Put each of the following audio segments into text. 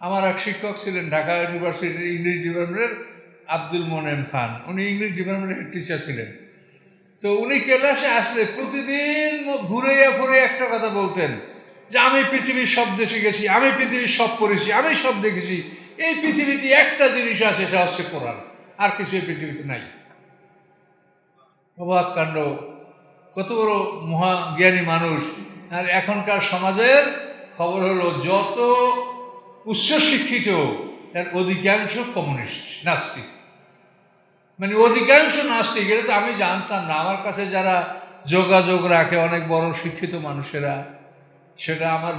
আমার এক শিক্ষক ছিলেন ঢাকা ইউনিভার্সিটির ইংলিশ ডিপার্টমেন্টের আব্দুল মোনেম খান। উনি ইংলিশ ডিপার্টমেন্টের হেড টিচার ছিলেন। তো উনি ক্লাসে আসলে প্রতিদিন ঘুরাইয়া ফুরে একটা কথা বলতেন যে আমি পৃথিবীর সব দেশে গেছি, আমি পৃথিবীর সব পড়েছি, আমি সব দেখেছি। এই পৃথিবীতে একটা জিনিস আছে, সেটা হচ্ছে কোরআন, আর কিছু এই পৃথিবীতে নাই। অবাক কাণ্ড! কত বড় মহাজ্ঞানী মানুষ। আর এখনকার সমাজের খবর হলো যত উচ্চশিক্ষিত তার অধিকাংশ কমিউনিস্ট, নাস্তিক। মানে অধিকাংশ নাস্তিক। এটা তো আমি জানতাম না। আমার কাছে যারা যোগাযোগ রাখে অনেক বড় শিক্ষিত মানুষেরা, সেটা আমার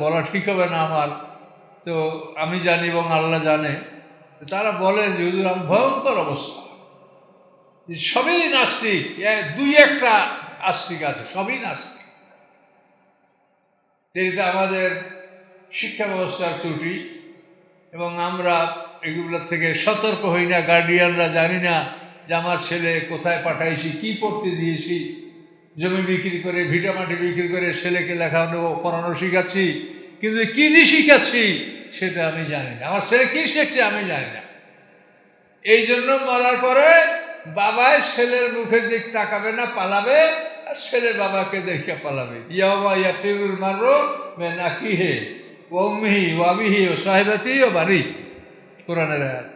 বলা ঠিক হবে না আমার, তো আমি জানি এবং আল্লাহ জানে। তারা বলে যে হুজুর আমি ভয়ঙ্কর অবস্থা, সবই নাস্তিক, দুই একটা আস্তিক আছে, সবই নাস্তিক। এটা আমাদের শিক্ষা ব্যবস্থার ত্রুটি, এবং আমরা এগুলোর থেকে সতর্ক হই না। গার্ডিয়ানরা জানি না যে আমার ছেলে কোথায় পাঠাইছি, কি পড়তে দিয়েছি। জমি বিক্রি করে, ভিটামাটি বিক্রি করে ছেলেকে লেখানো পড়ানো শিখাচ্ছি, কিন্তু কী যে শিখাচ্ছি সেটা আমি জানি না। আমার ছেলে কী শিখছে আমি জানি না। এই জন্য মরার পরে বাবাই ছেলের মুখের দিক তাকাবে না, পালাবে, আর ছেলে বাবাকে দেখে পালাবে। ইয়াওমা ইয়াফিরুল মাররু মিন আখিহি ওয়া উম্মিহি ওয়া আবিহি ওয়া সাহিবাতিহি ওয়া বানি, কোরআনের আয়াত।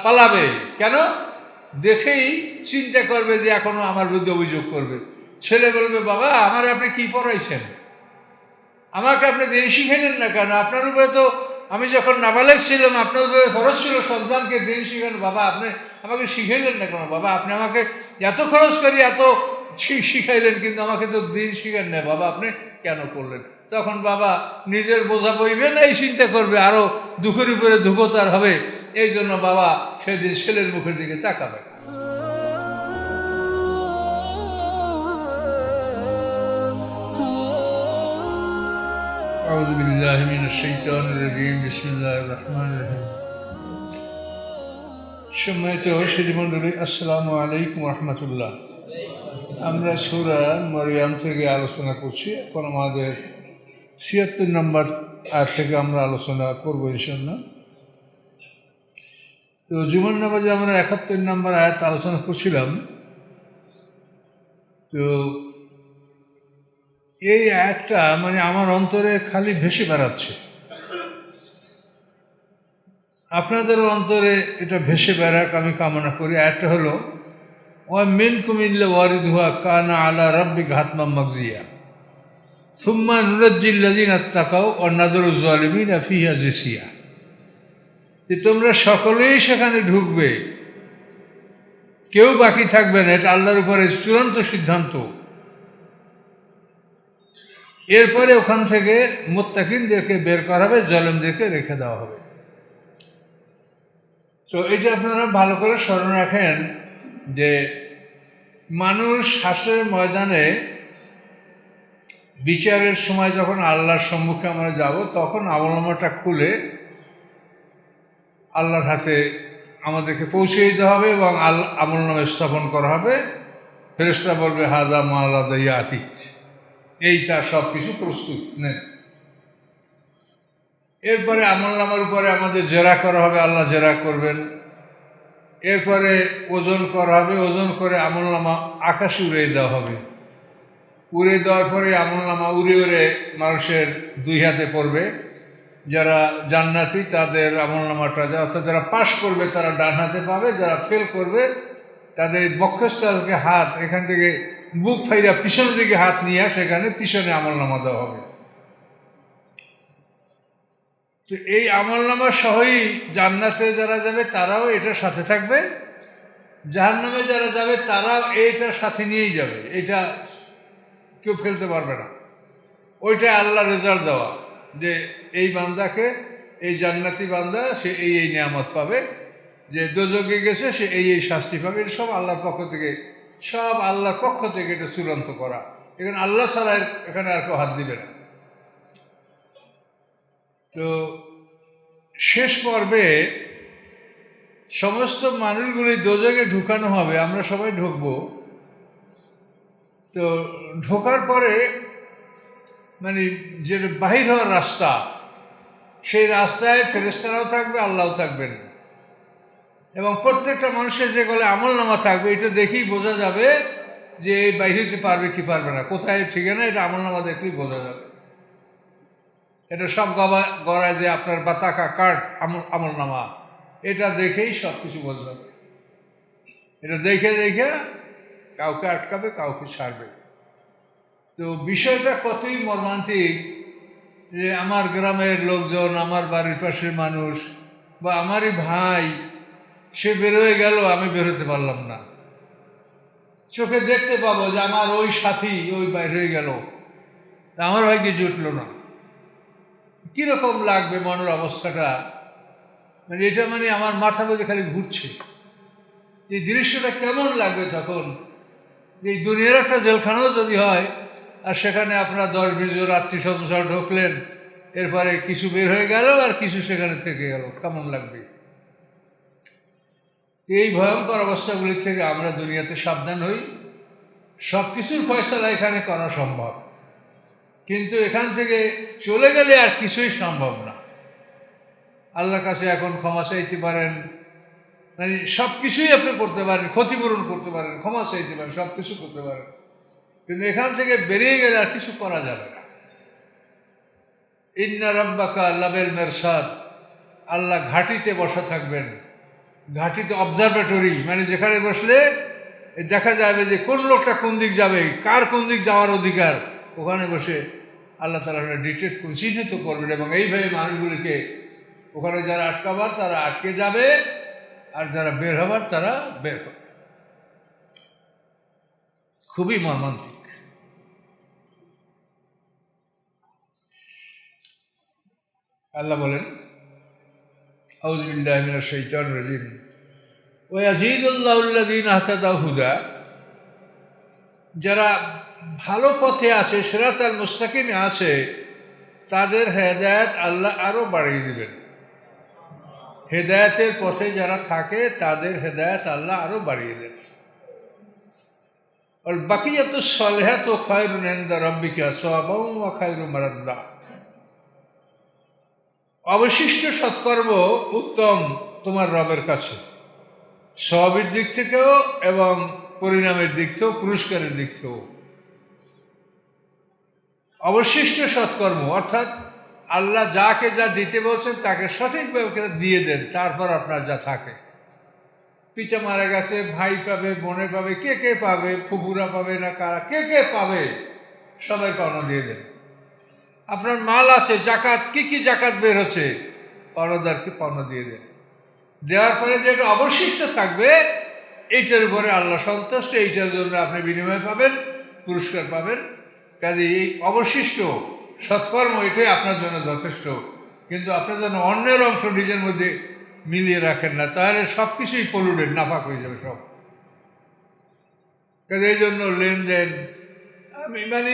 পালাবে কেন? দেখেই চিন্তা করবে যে এখনো আমার বিরুদ্ধে অভিযোগ করবে। ছেলে বলবে বাবা আমার আপনি কি পড়াইছেন, আমাকে আপনি দিন শিখাইলেন না কেন? আপনার উপরে তো আমি যখন নাবালেগ ছিলাম আপনার উপরে খরচ ছিল সন্তানকে দিন শিখান, বাবা আপনি আমাকে শিখাইলেন না কেন? বাবা আপনি আমাকে এত খরচ করি এত শিখাইলেন, কিন্তু আমাকে তো দিন শিখান না, বাবা আপনি কেন করলেন? তখন বাবা নিজের বোঝা বইবে না, এই চিন্তা করবে, আরও দুঃখের উপরে দুঃখ তার হবে। এই জন্য বাবা সেদিন ছেলের মুখের দিকে তাকাবে না। আউযু বিল্লাহি মিনাশ শাইতানির রাজিম। বিসমিল্লাহির রহমানির রহিম। সম্মানিত সুধীমণ্ডলী, আসসালামু আলাইকুম রহমতুল্লাহ। আমরা সূরা মরিয়ম থেকে আলোচনা করছি। এখন আমাদের ৭৬ নম্বর আয়াত থেকে আমরা আলোচনা করবো ইনশাআল্লাহ। তো জুমার নামাজে আমরা ৭১ নম্বর আয়াত আলোচনা করছিলাম। তো এই আয়াতটা মানে আমার অন্তরে খালি ভেসে বেড়াচ্ছে, আপনাদের অন্তরে এটা ভেসে বেড়াক আমি কামনা করি। আয়াতটা হলো ওয়া মিনকুম ইল্লা ওয়ারিদুহা কানা আলা রাব্বিকা হাতমান মাকজিয়া সুম্মা নুনাজ্জিল লাযিনা তাকাউ ওয়া নাযরুজ জালিমিনা ফিহা জিসিয়া। যে তোমরা সকলেই সেখানে ঢুকবে, কেউ বাকি থাকবে না, এটা আল্লাহর উপরে চূড়ান্ত সিদ্ধান্ত। এরপরে ওখান থেকে মুত্তাকিনদেরকে বের করা হবে, জালেমদেরকে রেখে দেওয়া হবে। তো এটা আপনারা ভালো করে স্মরণ রাখেন যে মানুষ হাসরের ময়দানে বিচারের সময় যখন আল্লাহর সম্মুখে আমরা যাব, তখন আমলনামাটা খুলে আল্লাহর হাতে আমাদেরকে পৌঁছে দিতে হবে এবং আমলনামা স্থাপন করা হবে। ফেরেশতা বলবে হাজা মা লাদাইয়া আতীত, এইটা সব কিছু প্রস্তুত নেন। এরপরে আমলনামার উপরে আমাদের জেরা করা হবে, আল্লাহ জেরা করবেন। এরপরে ওজন করা হবে, ওজন করে আমলনামা আকাশে উড়িয়ে দেওয়া হবে। উড়িয়ে দেওয়ার পরে আমলনামা উড়ে উড়ে মানুষের দুই হাতে পড়বে। যারা জান্নাতি তাদের আমলনামাটা, অর্থাৎ যারা পাশ করবে তারা ডান হাতে পাবে, যারা ফেল করবে তাদের বক্ষস্থলকে হাত, এখান থেকে বুক ফাইরা পিছনের দিকে হাত নিয়ে সেখানে পিছনে আমলনামা দেওয়া হবে। তো এই আমলনামা সহই জান্নাতে যারা যাবে তারাও এটার সাথে থাকবে, জাহান্নামে যারা যাবে তারাও এইটার সাথে নিয়েই যাবে, এটা কেউ ফেলতে পারবে না। ওইটা আল্লাহ রেজাল্ট দেওয়া যে এই বান্দাকে, এই জান্নাতি বান্দা সে এই এই নিয়ামত পাবে, যে দোজকে গেছে সে এই এই শাস্তি পাবে। এটা সব আল্লাহর পক্ষ থেকে, সব আল্লাহর পক্ষ থেকে এটা চূড়ান্ত করা। এখানে আল্লাহ ছাড়া এখানে আর কেউ হাত দিবে না। তো শেষ পর্বে সমস্ত মানুষগুলি দোজকে ঢুকানো হবে, আমরা সবাই ঢুকবো। তো ঢোকার পরে মানে যে বাহির হওয়ার রাস্তা, সেই রাস্তায় ফেরেশতারাও থাকবে, আল্লাহও থাকবেন, এবং প্রত্যেকটা মানুষের যে গলে আমল নামা থাকবে, এটা দেখেই বোঝা যাবে যে এই বাইরে হতে পারবে কি পারবে না, কোথায় ঠিকানা, এটা আমল নামা দেখলেই বোঝা যাবে। এটা সব গড়ায় যে আপনার বাতাকা কার্ড আমল নামা, এটা দেখেই সব কিছু বোঝা যাবে। এটা দেখে দেখে কাউকে আটকাবে, কাউকে ছাড়বে। তো বিষয়টা কতই মর্মান্তিক যে আমার গ্রামের লোকজন, আমার বাড়ির পাশের মানুষ বা আমারই ভাই, সে বেরোয় গেল, আমি বেরোতে পারলাম না। চোখে দেখতে পাবো যে আমার ওই সাথী ওই বাইর হয়ে গেল, আমার ভাইকে জুটলো না, কিরকম লাগবে মনের অবস্থাটা। মানে এটা মানে আমার মাথার মধ্যে খালি ঘুরছে, এই দৃশ্যটা কেমন লাগবে তখন। এই দুনিয়ার একটা জেলখানাও যদি হয়, আর সেখানে আপনারা 10-20 জন আত্মীয় স্বজন ঢুকলেন, এরপরে কিছু বের হয়ে গেল আর কিছু সেখানে থেকে গেল, কেমন লাগবে। এই ভয়ঙ্কর অবস্থাগুলির থেকে আমরা দুনিয়াতে সাবধান হই। সব কিছুর ফয়সালা এখানে করা সম্ভব, কিন্তু এখান থেকে চলে গেলে আর কিছুই সম্ভব না। আল্লাহর কাছে এখন ক্ষমা চাইতে পারেন, মানে সব কিছুই আপনি করতে পারেন, ক্ষতিপূরণ করতে পারেন, ক্ষমা চাইতে পারেন, সব কিছু করতে পারেন, কিন্তু এখান থেকে বেরিয়ে গেলে আর কিছু করা যাবে না। ইন্না রাব্বাকা লাবিল মিরসাদ, আল্লাহ ঘাটিতে বসা থাকবেন। ঘাটিতে অবজারভেটরি, মানে যেখানে বসলে দেখা যাবে যে কোন লোকটা কোন দিক যাবে, কার কোন দিক যাওয়ার অধিকার, ওখানে বসে আল্লাহ তাআলা ডিটেক্ট করে চিহ্নিত করবেন, এবং এইভাবে মানুষগুলিকে ওখানে যারা আটকাবার তারা আটকে যাবে, আর যারা বের হবার তারা বের হবে। খুবই মর্মান্তিক। আল্লাহ বলেন, আউযু বিল্লাহি মিনাশ শাইতানির রাজিম, ওয়া ইয়াজিদুল্লাহুল্লাযীনা ইহতাদাউ হুদা, যারা ভালো পথে আছে, সিরাতাল মুস্তাকিমে আছে, তাদের হেদায়েত আল্লাহ আরো বাড়িয়ে দিবেন। হেদায়েতের পথে যারা থাকে তাদের হেদায়েত আল্লাহ আরো বাড়িয়ে দেন। আর বাকিয়াতুস সালিহাতু খায়রুন ইনদা রাব্বিকা সাওয়াবান ওয়া খায়রুম মারাদ্দা, অবশিষ্ট সৎকর্ম উত্তম তোমার রবের কাছে, সওয়াবের দিক থেকেও এবং পরিণামের দিক থেকেও, পুরস্কারের দিক থেকেও। অবশিষ্ট সৎকর্ম অর্থাৎ আল্লাহ যাকে যা দিতে বলছেন তাকে সঠিকভাবে দিয়ে দেন, তারপর আপনার যা থাকে। পিতা মারা গেছে, ভাই পাবে, বোনে পাবে, কে কে পাবে, ফুফুরা পাবে না কারা, কে কে পাবে, সবাই পাওনা দিয়ে দেন। আপনার মাল আছে, জাকাত, কি কি জাকাত বের হচ্ছে, পাওনাদারকে পাওনা দিয়ে দেন। দেওয়ার পরে যেটা অবশিষ্ট থাকবে, এইটার উপরে আল্লাহ সন্তুষ্ট, এইটার জন্য আপনি বিনিময় পাবেন, পুরস্কার পাবেন। কাজে এই অবশিষ্ট সৎকর্ম এটাই আপনার জন্য যথেষ্ট, কিন্তু আপনার জন্য অন্যের অংশ নিজের মধ্যে মিলিয়ে রাখেন না, তাহলে সব কিছুই পলুটেড, নাপাক হয়ে যাবে সব। কাজে এই জন্য লেনদেন, আমি মানে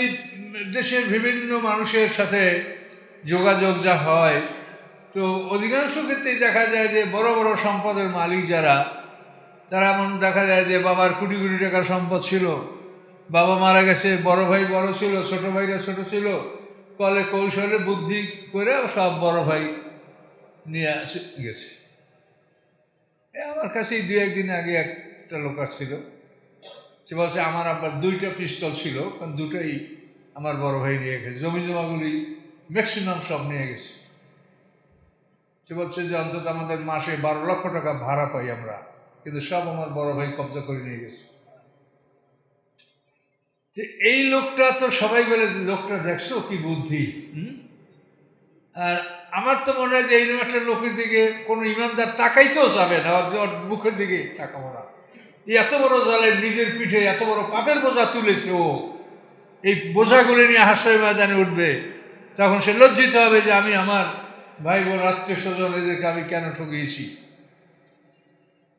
দেশের বিভিন্ন মানুষের সাথে যোগাযোগ যা হয়, তো অধিকাংশ ক্ষেত্রেই দেখা যায় যে বড় বড় সম্পদের মালিক যারা, তারা এমন দেখা যায় যে বাবার কোটি কোটি টাকার সম্পদ ছিল, বাবা মারা গেছে, বড় ভাই বড় ছিল, ছোট ভাইরা ছোট ছিল, কলে কৌশলে বুদ্ধি করে সব বড় ভাই নিয়ে গেছে। আমার কাছেই 2-1 দিন আগে একটা লোক আসছিল, সে বলছে আমার আব্বার 2টা পিস্তল ছিল, কারণ 2টাই আমার বড় ভাই নিয়ে গেছে, জমি জমাগুলি ম্যাক্সিমাম সব নিয়ে গেছে। সে বলছে যে অন্তত আমাদের মাসে 12 লক্ষ টাকা ভাড়া পাই আমরা, কিন্তু সব আমার বড় ভাই কবজা করে নিয়ে গেছে। এই লোকটা তো সবাই বলে, লোকটা দেখছো কি বুদ্ধি। আর আমার তো মনে হয় যে এই একটা লোকের দিকে কোনো ইমানদার তাকাইতেও যাবে না, ওর মুখের দিকে তাকাবো না। এত বড় জালের নিজের পিঠে এত বড় পাপের বোঝা তুলেছে, ও এই বোঝাগুলি নিয়ে হাসরের ময়দানে উঠবে, তখন সে লজ্জিত হবে যে আমি আমার ভাই বোন আত্মীয় স্বজন এদেরকে আমি কেন ঠকিয়েছি।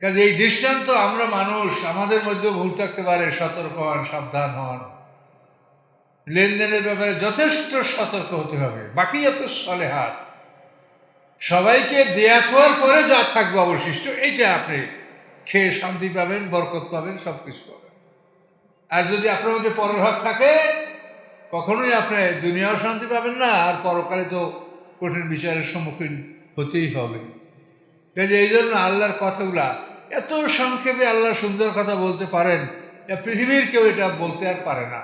কাজে এই দৃষ্টান্ত, আমরা মানুষ, আমাদের মধ্যেও ভুল থাকতে পারে, সতর্ক হন, সাবধান হন। লেনদেনের ব্যাপারে যথেষ্ট সতর্ক হতে হবে। বাকিয়াতুস সালিহাত, সবাইকে দেয়া থাকার পরে যা থাকবে অবশিষ্ট, এইটা আপনি খেয়ে শান্তি পাবেন, বরকত পাবেন, সব কিছু পাবেন। আর যদি আপনার মধ্যে পরের হক থাকে, কখনোই আপনি দুনিয়াও শান্তি পাবেন না, আর পরকালে তো কঠিন বিচারের সম্মুখীন হতেই হবে। কাজে এই জন্য আল্লাহর কথাগুলা এত সংক্ষেপে আল্লাহ সুন্দর কথা বলতে পারেন, পৃথিবীর কেউ এটা বলতে আর পারে না।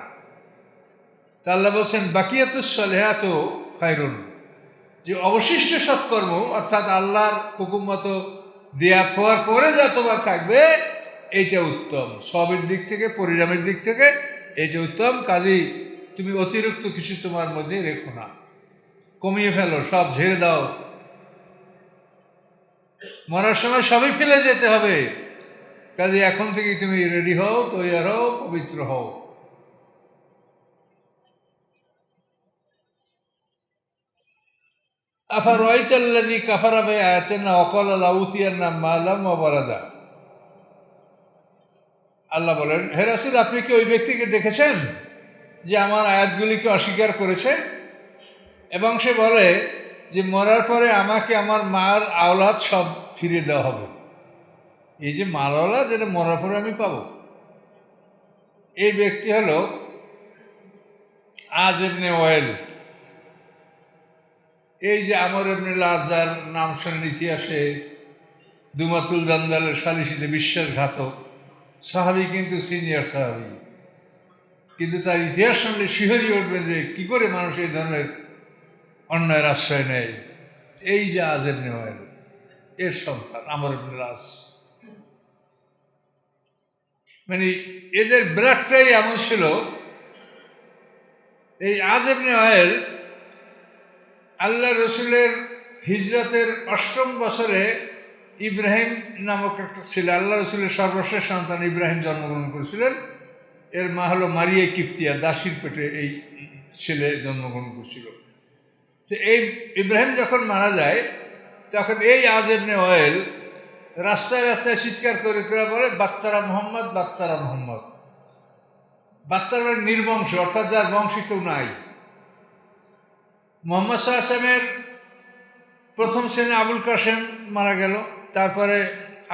তা আল্লাহ বলছেন বাকিয়াতুস সলিহাত খায়রুন, যে অবশিষ্ট সৎকর্ম অর্থাৎ আল্লাহর হুকুম মতো দেয়া হওয়ার পরে যা তোমার থাকবে এইটা উত্তম। সবের দিক থেকে, পরিণামের দিক থেকে এইটা উত্তম। কাজেই তুমি অতিরিক্ত কিছু তোমার মধ্যে রেখো না, কমিয়ে ফেলো, সব ঝেড়ে দাও। মরার সময় সবই ফেলে যেতে হবে। কাজে এখন থেকে তুমি রেডি হও, তৈয়ার হও, পবিত্র হও। আফারাইতাল্লাযী কাফারা বিআয়াতিনা ওয়া ক্বালা লাউতিয়ান্না মালাম ওয়া ওয়ালাদা। আল্লাহ বলেন, হে রাসূল, আপনি কি ওই ব্যক্তিকে দেখেছেন যে আমার আয়াতগুলিকে অস্বীকার করেছে এবং সে বলে যে মরার পরে আমাকে আমার মার আওলাদ সব ফিরিয়ে দেওয়া হবে। এই যে মার আওলাদ, এটা মরার পরে আমি পাবো। এই ব্যক্তি হলো আজ ইবনে ওয়াইল। এই যে আমর ইবনে লাজার নাম শোনেন ইতিহাসে, দুমাতুল জান্দালের সালিসিতে বিশ্বাসঘাতক সাহাবী, কিন্তু সিনিয়র সাহাবী, কিন্তু তার ইতিহাস শুনলে শিহরিয়ে উঠবে যে কি করে মানুষ এই ধরনের অন্যায়ের আশ্রয় নেয়। এই যে আজ ইবনে ওয়াইল, এর সন্তান আমর ইবনে লাজ, মানে এদের ব্রাডটাই এমন ছিল। এই আজ ইবনে ওয়াইল আল্লাহ রসুলের হিজরতের ৮ম বছরে ইব্রাহিম নামক একটা ছেলে, আল্লাহ রসুলের সর্বশেষ সন্তান ইব্রাহিম জন্মগ্রহণ করেছিলেন। এর মা হলো মারিয়া কিপ্তিয়া, দাসীর পেটে এই ছেলে জন্মগ্রহণ করেছিল। তো এই ইব্রাহিম যখন মারা যায়, তখন এই আজ ইবনে ওয়াইল রাস্তায় রাস্তায় চিৎকার করে করে বলে বাত্তারা মোহাম্মদ, বাত্তারা মোহাম্মদ। বাত্তারা মানে নির্বংশ, অর্থাৎ যার বংশী কেউ নাই। মোহাম্মদ সাল্লাল্লাহু আলাইহি ওয়াসাল্লামের প্রথম শ্রেণী আবুল কাসেম মারা গেল, তারপরে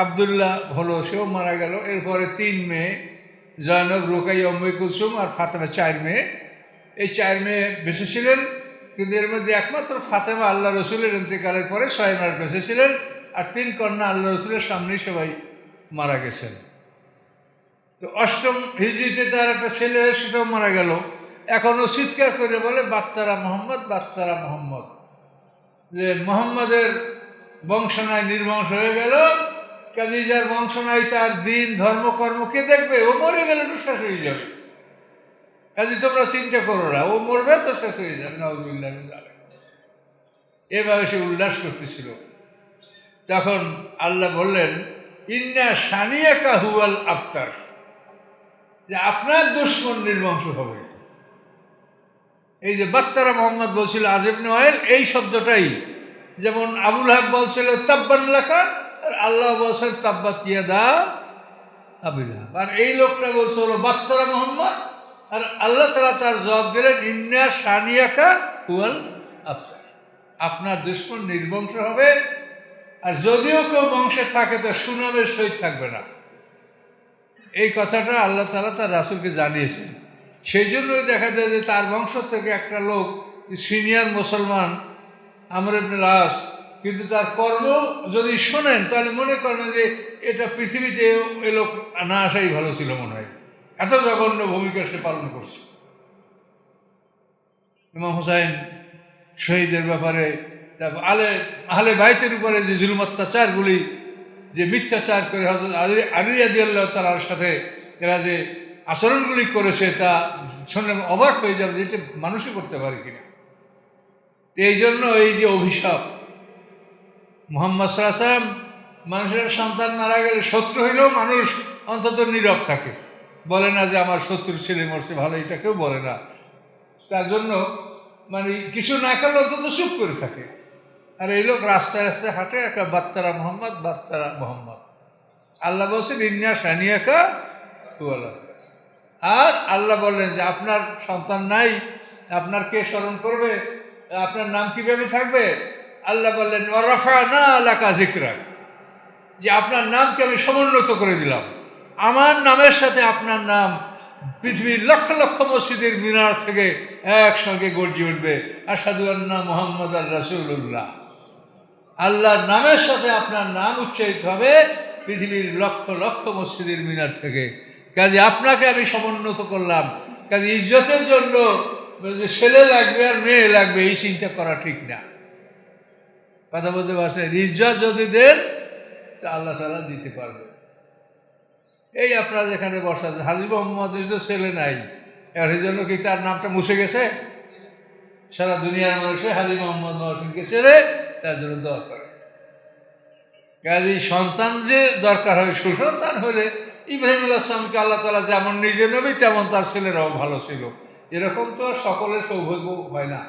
আবদুল্লাহ হলো, সেও মারা গেল। এরপরে 3 মেয়ে, জয়নব, রুকাইয়া, উম্মে কুলসুম আর ফাতেমা, 4 মেয়ে। এই 4 মেয়ে বেঁচে ছিলেন, কিন্তু এর মধ্যে একমাত্র ফাতেমা আল্লাহ রসুলের ইন্তেকালের পরে 6 মাস বেঁচে ছিলেন। আর 3 কন্যা আল্লাহ রসুলের সামনেই সবাই মারা গেছেন। তো 8ম হিজরিতে তার একটা ছেলে, সেটাও মারা গেল। এখনও চিৎকার করে বলে বাত্তারা মোহাম্মদ, বাত্তারা মোহাম্মদ, যে মোহাম্মদের বংশ নাই, নির্বংশ হয়ে গেল। কাজে যার বংশ নাই তার দিন ধর্ম কর্ম কে দেখবে? ও মরে গেলে তো শেষ হয়ে যাবে। কাজে তোমরা চিন্তা করো না, ও মরবে তো শেষ হয়ে যাবে। নাউযুবিল্লাহ মিন যালিক। এভাবে সে উল্লাস করতেছিল। তখন আল্লাহ বললেন ইন্না শানিয়াকা হুয়াল আবতার, যে আপনার দুশমন নির্বংশ হবে। এই যে বাত্তারা মোহাম্মদ বলছিল আজ ইবনে ওয়াইল, এই শব্দটাই যেমন আবুল হাব বলছিল তাব্বান লাকা, আর আল্লাহ বলছেন তাব্বাত ইয়াদা আবি লাহাব। আর এই লোকটা বলছিল বাত্তারা মোহাম্মদ, আর আল্লাহ তাআলা তার জবাব দিলেন ইন্না শানিয়াকা হুয়াল আবতার, আপনার দুশমন নির্বংশ হবে। আর যদিও কেউ বংশে থাকে তো সুনামের সহিত থাকবে না। এই কথাটা আল্লাহ তাআলা তার রাসূলকে জানিয়েছেন। সেই জন্যই দেখা যায় যে তার বংশ থেকে একটা লোক সিনিয়র মুসলমান আমর ইবনে লাস, কিন্তু তার কর্ম যদি শোনেন তাহলে মনে করেন যে এটা পৃথিবীতে এ লোক না আসাই ভালো ছিল মনে হয়, এত জঘন্য ভূমিকা সে পালন করছে। ইমাম হুসাইন শহীদের ব্যাপারে, তারপর আহলে বাইতের উপরে যে জুলুম অত্যাচারগুলি, যে মিথ্যাচার করে হযরত আলী রাদিয়াল্লাহু তাআলার সাথে এরা যে আচরণগুলি করেছে, তা শুনে অবাক হয়ে যাবে যে এটা মানুষই করতে পারে কিনা। এই জন্য এই যে অভিশাপ, মুহাম্মদ সাল্লাল্লাহু আলাইহি ওয়াসাল্লাম মানুষের সন্তান মারা গেলে শত্রু হইলেও মানুষ অন্তত নীরব থাকে, বলে না যে আমার শত্রুর ছেলে মরছে ভালো, এটা কেউ বলে না। তার জন্য মানে কিছু না করলে অন্তত চুপ করে থাকে। আর এই লোক রাস্তায় রাস্তায় হাঁটে, একটা বাত্তারা মোহাম্মদ, বাত্তারা মোহাম্মদ। আল্লাহ বলছেন ইন্না শানিয়াকা হুয়াল আবতার। আর আল্লাহ বললেন যে আপনার সন্তান নাই, আপনার কে স্মরণ করবে, আপনার নাম কিভাবে থাকবে? আল্লাহ বললেন ওয়া রাফা'না লাকা যিকরাক, যে আপনার নামকে আমি সমুন্নত করে দিলাম। আমার নামের সাথে আপনার নাম পৃথিবীর লক্ষ লক্ষ মসজিদের মিনার থেকে একসঙ্গে গর্জে উঠবে আশহাদু আন্না মুহাম্মাদার রাসূলুল্লাহ। আল্লাহর নামের সাথে আপনার নাম উচ্চারিত হবে পৃথিবীর লক্ষ লক্ষ মসজিদের মিনার থেকে। কাজে আপনাকে আমি সমুন্নত করলাম। কাজে ইজ্জতের জন্য যে ছেলে লাগবে আর মেয়ে লাগবে এই চিন্তা করা ঠিক না। কথা বলতে পারছেন? ইজ্জত যদি দেন তা আল্লাহ তাআলা দিতে পারবে। এই আপনারা যেখানে বসা আছে, হাজী মোহাম্মদ তো ছেলে নাই, আর এই জন্য কি তার নামটা মুছে গেছে? সারা দুনিয়ার মানুষে হাজী মোহাম্মদ মহসিনকে ছেড়ে তার জন্য দোয়া করে। কাজে সন্তান যে দরকার হয়, সুসন্তান হলে ইব্রাহিম আলাইহিস সালামকে আল্লাহ তাআলা যেমন নিজের নবী তেমন তার ছেলেরাও ভালো ছিল। এরকম তো আর সকলের সৌভাগ্য হয় না।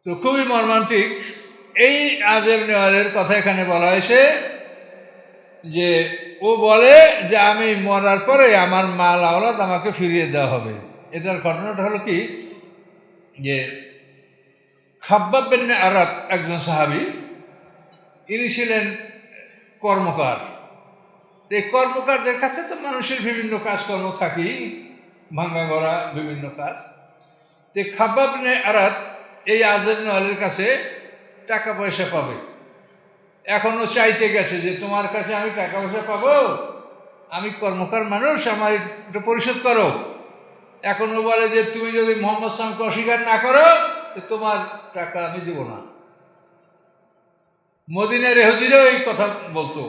তো খুবই মর্মান্তিক এই আজেব নেওয়ালের কথা এখানে বলা হয়েছে যে ও বলে যে আমি মরার পরে আমার মাল আওলাদ আমাকে ফিরিয়ে দেওয়া হবে। এটার ঘটনাটা হলো কি যে খাব্বাব বিন আরাত একজন সাহাবী, ইনি ছিলেন কর্মকার। এই কর্মকারদের কাছে তো মানুষের বিভিন্ন কাজকর্ম থাকেই, ভাঙ্গা গড়া বিভিন্ন কাজ। যে খাব্বাব বিন আরাত এই আজেব নেওয়ালের কাছে টাকা পয়সা পাবে, এখনো চাইতে গেছে যে তোমার কাছে আমি টাকা পয়সা পাবো, আমি কর্মকার মানুষ, আমার এটা পরিশোধ করো। এখনো বলে যে তুমি যদি মোহাম্মদ সালামকে অস্বীকার না করো তোমার টাকা আমি দেব না। মদিনার ইহুদিরাও এই কথা বলতো।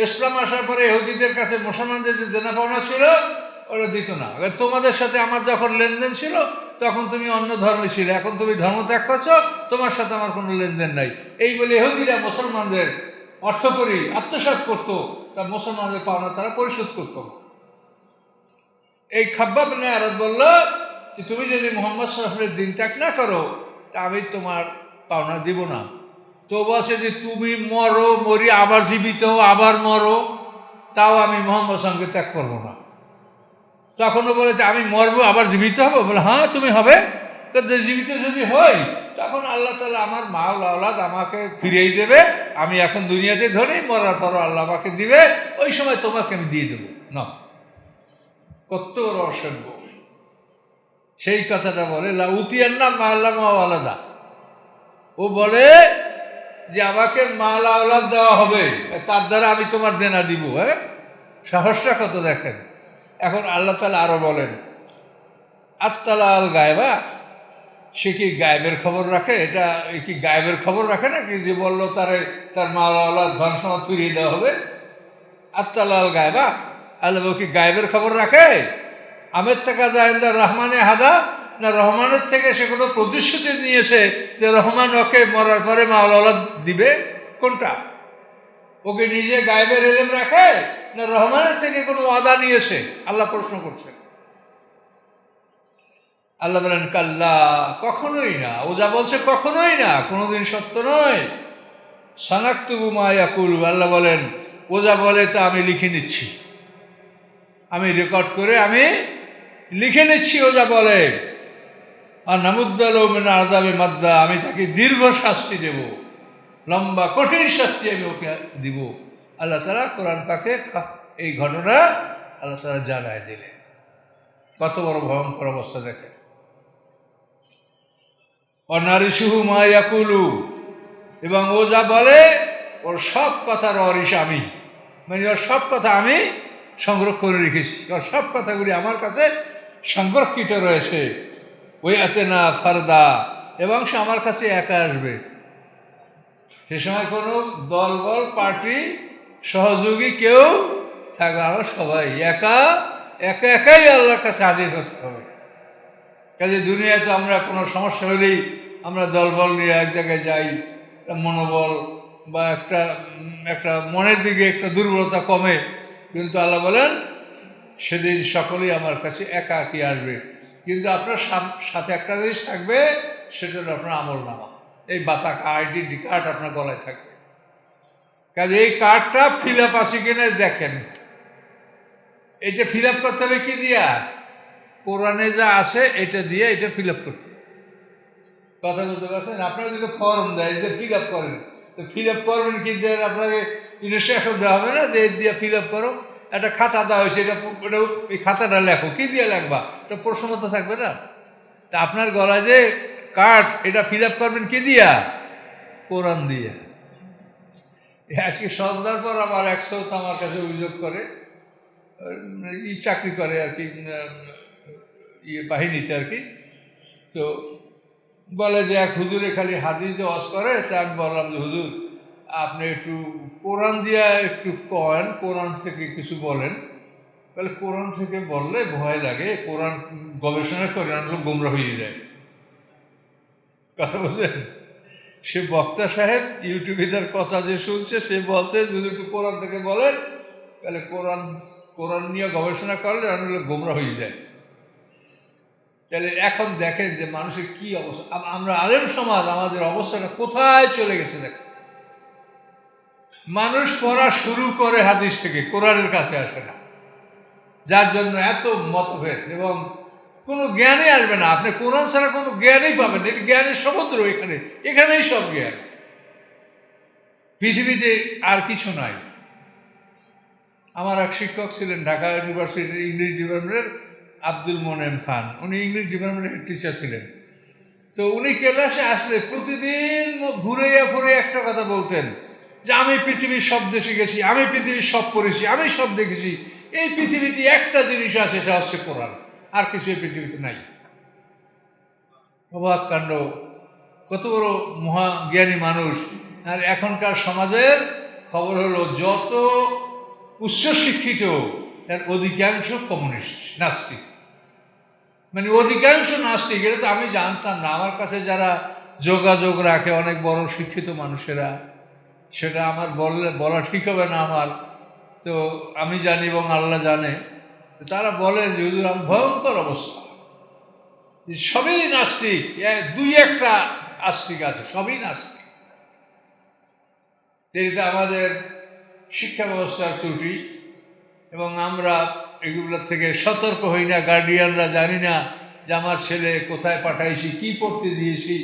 ইসলাম আসার পরে ইহুদিদের কাছে মুসলমানদের যে দেনা পাওনা ছিল ওরা দিত না। তোমাদের সাথে আমার যখন লেনদেন ছিল তখন তুমি অন্য ধর্মে ছিলে, এখন তুমি ধর্ম ত্যাগ করছো, তোমার সাথে আমার কোনো লেনদেন নাই। এই বলে ইহুদিরা মুসলমানদের অর্থ করি আত্মসাৎ করতো, তা মুসলমানদের পাওনা তারা পরিশোধ করতো। এই খাব্বাব বিন আরাত বলল যে তুমি যদি মুহাম্মদ সাল্লাল্লাহু আলাইহি ওয়াসাল্লামের দিন ত্যাগ না করো তা আমি তোমার পাওনা দিব না। তো বলছে যে তুমি মরো, মরি আবার জীবিত, আবার মরো, তাও আমি মুহাম্মদ সাল্লাল্লাহু আলাইহি ওয়াসাল্লামকে ত্যাগ করবো না। তখনও বলে যে আমি মরবো আবার জীবিত হবো? বলে হ্যাঁ তুমি হবে। জীবিত যদি হই তখন আল্লাহ তাআলা আমার মাল আওলাদ আমাকে ফিরিয়ে দেবে, আমি এখন দুনিয়াতে ধরি, মরার পরও আল্লাহ আমাকে দিবে, ওই সময় তোমাকে আমি দিয়ে দেবো না। কত বড় অসভ্য! সেই কথাটা বলে লা উতিয়ান্না মাল্লাম আলাদা। ও বলে যে আমাকে মাল আওলাদ দেওয়া হবে, তার দ্বারা আমি তোমার দেনা দিব। হ্যাঁ, সাহসটা কত দেখেন। এখন আল্লাহ তাআলা আরো বলেন আত্তালা আল গায়বা, সে কি গায়েবের খবর রাখে? এটা কি গায়েবের খবর রাখে নাকি যে বললো তার মাল আওলাদ ধন সম্পদ ফিরিয়ে দেওয়া হবে? আত্তালা আল গায়বা, আল্লাহ কি গায়েবের খবর রাখে? আমের টাকা যায় রহমানে হাদা, না রহমানের থেকে সে কোনো প্রতিশ্রুতি নিয়েছে যে রহমান ওকে মরার পরে মাল আওলাদ দিবে? কোনটা? ওকে নিজে গায়েবের ইলম রাখে, না রহমানের থেকে কোনো ওয়াদা নিয়েছে? আল্লাহ প্রশ্ন করছেন। আল্লাহ বলেন কাল্লা, কখনোই না। ও যা বলছে কখনোই না, কোনোদিন সত্য নয়। সানাক্তুবু মা ইয়াকুলু, আল্লাহ বলেন ও যা বলে তা আমি লিখে নিচ্ছি, আমি রেকর্ড করে আমি লিখে নিচ্ছি ও যা বলে। আর নামুদ্দালাহু মিন আযাবে মাদ্দা, আমি তাকে দীর্ঘ শাস্তি দেব, লম্বা কঠিন শাস্তি আমি ওকে দিব। আল্লাহ তাআলা কোরআন পাকে এই ঘটনা আল্লাহ তাআলা জানায় দিলেন। কত বড় ভয়ঙ্কর অবস্থা দেখেন। অনারিসুহু মা ইয়াকুলু, এবং ও যা বলে ওর সব কথার অরিস আমি, মানে ওর সব কথা আমি সংরক্ষণ করে রেখেছি, ওর সব কথাগুলি আমার কাছে সংরক্ষিত রয়েছে। ওই আতেনা ফারদা, এবং সে আমার কাছে একা আসবে। সে সময় কোনো দলবল পার্টি সহযোগী কেউ থাকবে, আমরা সবাই একাই আল্লাহর কাছে হাজির হতে হবে। কাজে দুনিয়ায় তো আমরা কোনো সমস্যা হলেই আমরা দলবল নিয়ে এক জায়গায় যাই, মনোবল বা একটা মনের দিকে একটা দুর্বলতা কমে, কিন্তু আল্লাহ বলেন সেদিন সকলেই আমার কাছে একাকী আসবে। কিন্তু আপনার সাথে একটা জিনিস থাকবে, সেটা হলো আপনার আমলনামা। এই বাতাক আইডেন্টি কার্ড আপনার গলায় থাকবে। কাজে এই কার্ডটা ফিল আপ আছে কিনা দেখেন। এটা ফিল আপ করতে হবে কি দিয়া? কোরআনে যা আছে এটা দিয়ে এটা ফিল আপ করতে। কথা বলতে পারছেন? আপনারা যদি ফর্ম দেয় যে ফিল আপ করেন, তো ফিল আপ করবেন কি দিয়ে? আপনাকে ইনস্ট্রাকশন দেওয়া হবে না যে এর দিয়ে ফিল আপ করো। একটা খাতা দেওয়া হয়েছে, এটা এই খাতাটা লেখো, কি দিয়ে লেখবা? এটা প্রশ্ন তো থাকবে না। তা আপনার গলায় যে কার্ড, এটা ফিল আপ করবেন কি দিয়া? কোরআন দিয়ে। আজকে সন্ধ্যার পর আমার এক সৌত আমার কাছে অভিযোগ করে, চাকরি করে আর কি, বাহিনীতে আর কি। তো বলে যে এক হুজুরে খালি হাদিস ওয়াজ করে। তা আমি বললাম যে হুজুর, আপনি একটু কোরআন দিয়া একটু কয়েন, কোরআন থেকে কিছু বলেন। বলে কোরআন থেকে বললে ভয় লাগে, কোরআন গবেষণা করে আনলো গোমরা হয়ে যায়। কথা বলছেন? সে বক্তা সাহেব ইউটিউবে তার কথা যে শুনছে, সে বলছে যদি একটু কোরআন থেকে বলেন, তাহলে কোরআন নিয়ে গবেষণা করলে আনলে গোমরা হয়ে যায়। তাহলে এখন দেখেন যে মানুষের কি অবস্থা। আমরা আলেম সমাজ, আমাদের অবস্থাটা কোথায় চলে গেছে দেখেন। মানুষ পড়া শুরু করে হাদিস থেকে, কোরআনের কাছে আসে না, যার জন্য এত মতভেদ এবং কোনো জ্ঞানই আসবে না। আপনি কোরআন ছাড়া কোনো জ্ঞানই পাবেন না। এটি জ্ঞানের সমুদ্র, এখানেই সব জ্ঞান, পৃথিবীতে আর কিছু নাই। আমার এক শিক্ষক ছিলেন ঢাকা ইউনিভার্সিটির ইংলিশ ডিপার্টমেন্টের, আব্দুল মোনেম খান। উনি ইংলিশ ডিপার্টমেন্টের টিচার ছিলেন। তো উনি ক্লাসে আসলে প্রতিদিন ঘুরেইয়া ফুরে একটা কথা বলতেন যে আমি পৃথিবীর সব দেশে গেছি, আমি পৃথিবীর সব পড়েছি, আমি সব দেখেছি। এই পৃথিবীতে একটা জিনিস আছে, সেটা হচ্ছে কোরআন, আর কিছু এই পৃথিবীতে নাই। অবাক কাণ্ড, কত বড় মহাজ্ঞানী মানুষ। আর এখনকার সমাজের খবর হলো যত উচ্চশিক্ষিত এর অধিকাংশ কমিউনিস্ট, নাস্তিক। মানে অধিকাংশ নাস্তিক। এটা তো আমি জানতাম না। আমার কাছে যারা যোগাযোগ রাখে অনেক বড় শিক্ষিত মানুষেরা, সেটা আমার বলা ঠিক হবে না আমার, তো আমি জানি এবং আল্লাহ জানে। তারা বলেন যে হুজুর, ভয়ঙ্কর অবস্থা, যে সবই নাস্তিক, দুই একটা আস্তিক আছে, সবই নাস্তিক। এটা আমাদের শিক্ষা ব্যবস্থার ত্রুটি এবং আমরা এগুলোর থেকে সতর্ক হই না। গার্ডিয়ানরা জানি না যে আমার ছেলে কোথায় পাঠাইছি, কি পড়তে দিয়েছি।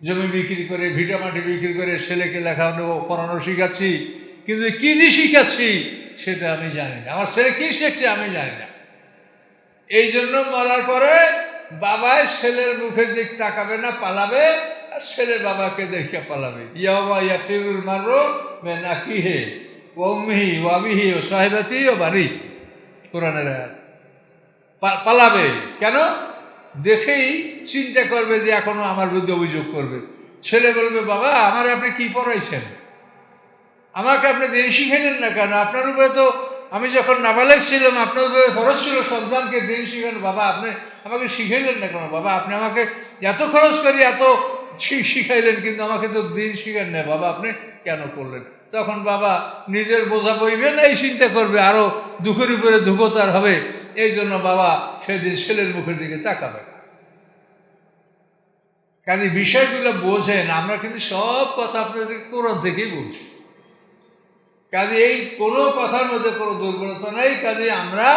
জমি বিক্রি করে, ভিটামাটি বিক্রি করে ছেলেকে লেখানো পড়ানো শিখাচ্ছি, কিন্তু কি যে শিখাচ্ছি সেটা আমি জানি না। আমার ছেলে কি শিখছে আমি জানি না। এই জন্য মরার পরে বাবাই ছেলের মুখের দিক তাকাবে না, পালাবে, আর ছেলে বাবাকে দেখে পালাবে। ইয়াওমা ইয়াফিরুল মাররু মিন আখিহি ওয়া উম্মিহি ওয়া আবিহি ওয়া সাহিবাতিহি ওয়া বানি। কোরআনের আয়াত। পালাবে কেন? দেখেই চিন্তা করবে যে এখনো আমার বিরুদ্ধে অভিযোগ করবে। ছেলে বলবে, বাবা আমার আপনি কি পড়াইছেন, আমাকে আপনি দিন শিখাইলেন না কেন? আপনার উপরে তো আমি যখন নাবালেগ ছিলাম, আপনার উপরে খরচ ছিল সন্তানকে দিন শিখান। বাবা আপনি আমাকে শিখাইলেন না কেন? বাবা আপনি আমাকে এত খরচ করি এত শিখাইলেন, কিন্তু আমাকে তো দিন শিখান না। বাবা আপনি কেন করলেন? তখন বাবা নিজের বোঝা বইবে না, এই চিন্তা করবে, আরো দুঃখের উপরে দুঃখতার হবে। এই জন্য বাবা সেদিন ছেলের মুখের দিকে তাকাবে না। কাজে বিষয়গুলো বোঝেন। আমরা কিন্তু সব কথা আপনাদের কোরআন থেকেই বলছি। কাজে এই কোনো কথার মধ্যে কোনো দুর্বলতা নেই। কাজে আমরা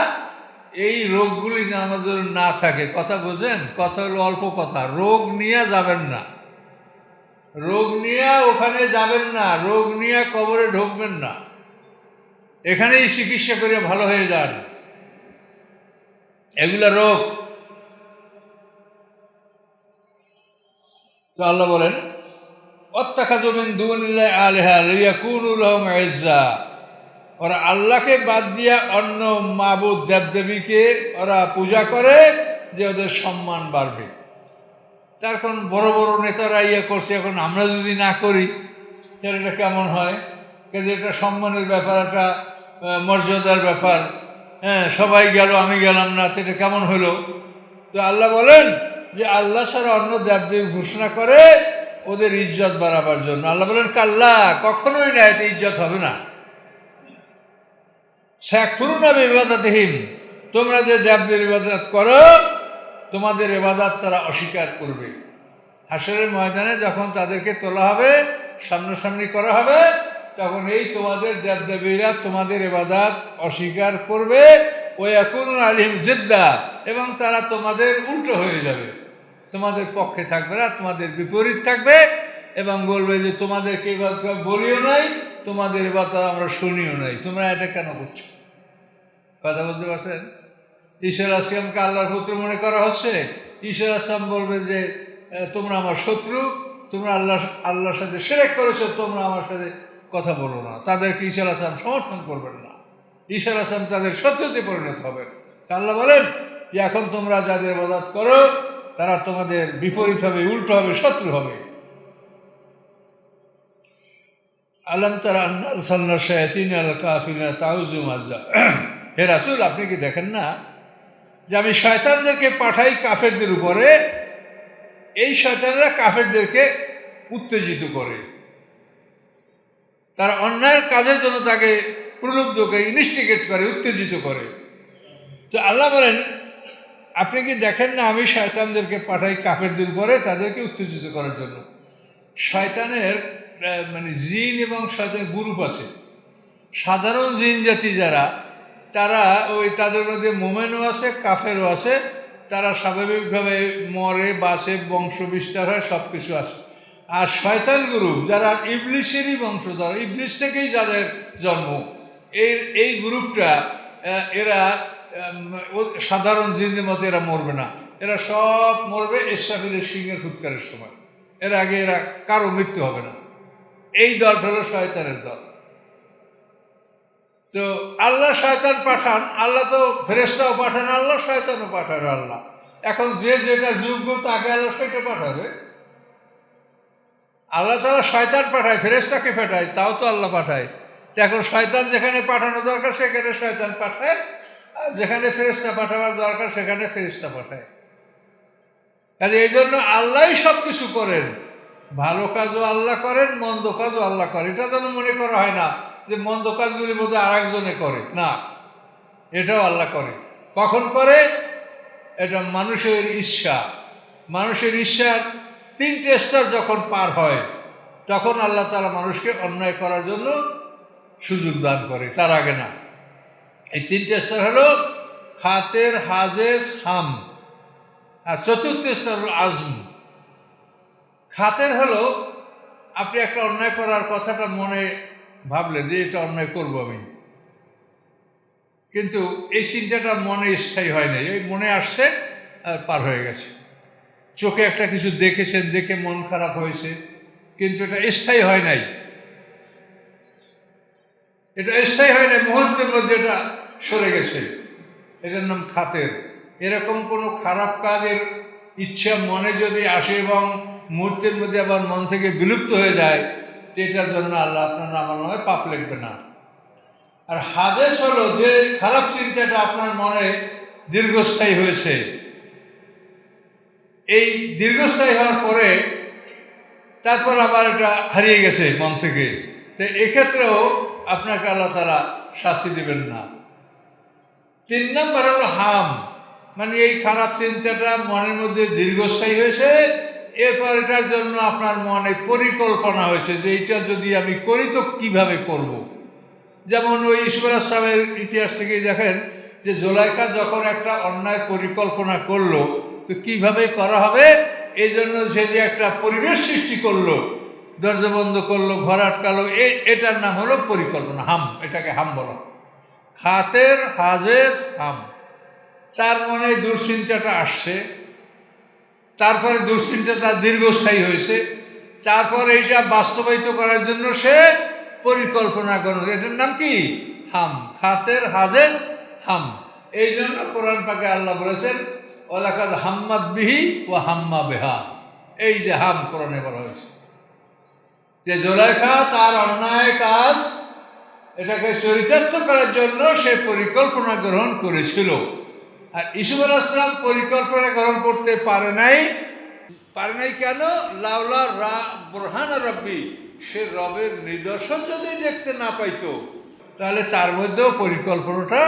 এই রোগগুলি যেন আমাদের না থাকে। কথা বোঝেন? কথা হলো অল্প কথা। রোগ নিয়ে যাবেন না, রোগ নিয়ে ওখানে যাবেন না, রোগ নিয়ে কবরে ঢুকবেন না। এখানেই চিকিৎসা করে ভালো হয়ে যান। এগুলা রোগ। তো আল্লাহ বলেন, ওয়াত্তাখাযু মিন দুনিল্লাহি আলিহা লিয়াকুনু লাহুম ইজ্জা। ওরা আল্লাহকে বাদ দিয়া অন্য মাবুদ দেবদেবীকে ওরা পূজা করে যে ওদের সম্মান বাড়বে। তার এখন বড় বড় নেতারা করছে, এখন আমরা যদি না করি তাহলে এটা কেমন হয়? কাজে এটা সম্মানের ব্যাপার, একটা মর্যাদার ব্যাপার। হ্যাঁ, সবাই গেল আমি গেলাম না, তো এটা কেমন হলো? তো আল্লাহ বলেন যে আল্লাহ ছাড়া অন্য দেবদেবী ঘোষণা করে ওদের ইজ্জত বাড়াবার জন্য। আল্লাহ বলেন কাল্লা, কখনোই না, এতে ইজ্জত হবে না। সায়াকফুরুনা বিইবাদাতিহিম, তোমরা যে দেবদেবীর ইবাদত করো তোমাদের ইবাদত তারা অস্বীকার করবে। হাসরের ময়দানে যখন তাদেরকে তোলা হবে, সামনাসামনি করা হবে, তখন এই তোমাদের দেবদেবীরা তোমাদের ইবাদত অস্বীকার করবে। ওয়ায়াকুনু আলাইহিম জিদ্দা, এবং তারা তোমাদের উল্টো হয়ে যাবে, তোমাদের পক্ষে থাকবে না, তোমাদের বিপরীত থাকবে এবং বলবে যে তোমাদেরকে ইবাদত বলিও নাই, তোমাদের ইবাদত আমরা শুনিও নাই, তোমরা এটা কেন করছো? কথা বলতে পারছেন? ঈসা আলাইহিস সালামকে আল্লাহর পুত্র মনে করা হচ্ছে। ঈসা আলাইহিস সালাম বলবে যে তোমরা আমার শত্রু, তোমরা আল্লাহর সাথে শিরক করেছো, তোমরা আমার সাথে কথা বলো না। তাদেরকে ঈসা আলাইহিস সালাম সমর্থন করবেন না। ঈসা আলাইহিস সালাম তাদের শত্রুতে পরিণত হবেন। আল্লাহ বলেন যে এখন তোমরা যাদের ইবাদত করো তারা তোমাদের বিপরীত হবে, উল্টো হবে, শত্রু হবে। আলম তারা আন্না আরসালনা শায়াতিন আলা কাফিরিনা তাউযুম আযা। হে রাসূল, আপনি কি দেখেন না যে আমি শয়তানদেরকে পাঠাই কাফেরদের উপরে, এই শয়তানরা কাফেরদেরকে উত্তেজিত করে, তারা অন্যায়ের কাজের জন্য তাকে প্রলুব্ধ করে, ইনস্টিগেট করে, উত্তেজিত করে। তো আল্লাহ বলেন আপনি কি দেখেন না আমি শয়তানদেরকে পাঠাই কাফেরদের উপরে তাদেরকে উত্তেজিত করার জন্য। শয়তানের মানে জিন এবং শয়তানের গ্রুপ আছে। সাধারণ জিন জাতি যারা, তারা ওই তাদের মধ্যে মোমেনও আছে, কাফেরও আছে। তারা স্বাভাবিকভাবে মরে, বাঁচে, বংশ বিস্তার হয়, সব কিছু আছে। আর শয়তান গ্রুপ যারা ইবলিশেরই বংশধর, ইবলিশ থেকেই যাদের জন্ম, এই গ্রুপটা এরা সাধারণ জিনের মতো এরা মরবে না। এরা সব মরবে ইসরাফিলের সিংহের ফুৎকারের সময়। এর আগে এরা কারো মৃত্যু হবে না। এই দলটা হলো শয়তানের দল। তো আল্লাহ শয়তান পাঠান, আল্লাহ তো ফেরেশতাও পাঠান আল্লাহ, শয়তানও পাঠান আল্লাহ। এখন যে যেটা যোগ্য তাকে আল্লাহ সেটা পাঠাবে। আল্লাহ তাআলা শয়তান পাঠায়, ফেরেশতাকে পাঠায়, তাও তো আল্লাহ পাঠায়। তো এখন শয়তান যেখানে পাঠানো দরকার সেখানে শয়তান পাঠায়, আর যেখানে ফেরেশতা পাঠাবার দরকার সেখানে ফেরেশতা পাঠায়। কাজে এই জন্য আল্লাহই সব কিছু করেন। ভালো কাজও আল্লাহ করেন, মন্দ কাজও আল্লাহ করেন। এটা যেন মনে করা হয় না যে মন্দ কাজগুলির মধ্যে আরেকজনে করে, না, এটাও আল্লাহ করে। কখন করে? এটা মানুষের ইচ্ছা। মানুষের ইচ্ছার 3টে স্তর যখন পার হয় তখন আল্লাহ তাআলা মানুষকে অন্যায় করার জন্য সুযোগ দান করে, তার আগে না। এই 3টে স্তর হলো খাতের, হাজেস, হাম। আর 4র্থ স্তর হলো আজম। খাতের হলো আপনি একটা অন্যায় করার কথাটা মনে ভাবলে যে এটা অন্যায় করবো আমি, কিন্তু এই চিন্তাটা মনে স্থায়ী হয় নাই, এই মনে আসছে আর পার হয়ে গেছে। চোখে একটা কিছু দেখেছেন, দেখে মন খারাপ হয়েছে, কিন্তু এটা স্থায়ী হয় নাই, এটা স্থায়ী হয় নাই, মুহূর্তের মধ্যে এটা সরে গেছে। এটার নাম খাতের। এরকম কোনো খারাপ কাজের ইচ্ছা মনে যদি আসে এবং মুহূর্তের মধ্যে আবার মন থেকে বিলুপ্ত হয়ে যায়, এটার জন্য আল্লাহ আপনার আমল নামায় পাপ লিখবে না। আর হাদেস হলো যে খারাপ চিন্তাটা আপনার মনে দীর্ঘস্থায়ী হয়েছে, এই দীর্ঘস্থায়ী হওয়ার পরে তারপর আবার এটা হারিয়ে গেছে মন থেকে, তো এক্ষেত্রেও আপনাকে আল্লাহ তাআলা শাস্তি দেবেন না। 3 নম্বর হলো হাম, মানে এই খারাপ চিন্তাটা মনের মধ্যে দীর্ঘস্থায়ী হয়েছে, এরপর এটার জন্য আপনার মনে পরিকল্পনা হয়েছে যে এটা যদি আমি করি তো কিভাবে করব। যেমন ওই ইউসুফ আলাইহিস সালামের ইতিহাস থেকেই দেখেন যে জুলাইখা যখন একটা অন্যায় পরিকল্পনা করলো, তো কিভাবে করা হবে এই জন্য সে যে একটা পরিবেশ সৃষ্টি করলো, দরজা বন্ধ করলো, ঘর আটকালো, এটার নাম হলো পরিকল্পনা, হাম। এটাকে হাম বলা। খাতের, হাজের, হাম। তার মনে দুশ্চিন্তাটা আসছে, তারপরে দুশ্চিন্তা তার দীর্ঘস্থায়ী হয়েছে, তারপর এইটা বাস্তবায়িত করার জন্য সে পরিকল্পনা করল, এটার নাম কি? হাম। খাতের, হাজের, হাম। এই জন্য কোরআন পাকে আল্লাহ বলেছেন ওয়ালাকাদ হাম্মাত বিহি ওয়া হাম্মা বিহা। এই যে হাম কোরআনে বলা হয়েছে যে জুলাইখা তার অন্যায় কাজ এটাকে চরিতার্থ করার জন্য সে পরিকল্পনা গ্রহণ করেছিল। আর ইউসুফ আলাইহিস সালাম পরিকল্পনা গ্রহণ করতে পারে নাই কেন? লাউলা রা বুরহান রাব্বি, সে রবের নিদর্শন যদি দেখতে না পাইতো তাহলে তার মধ্যেও পরিকল্পনাটা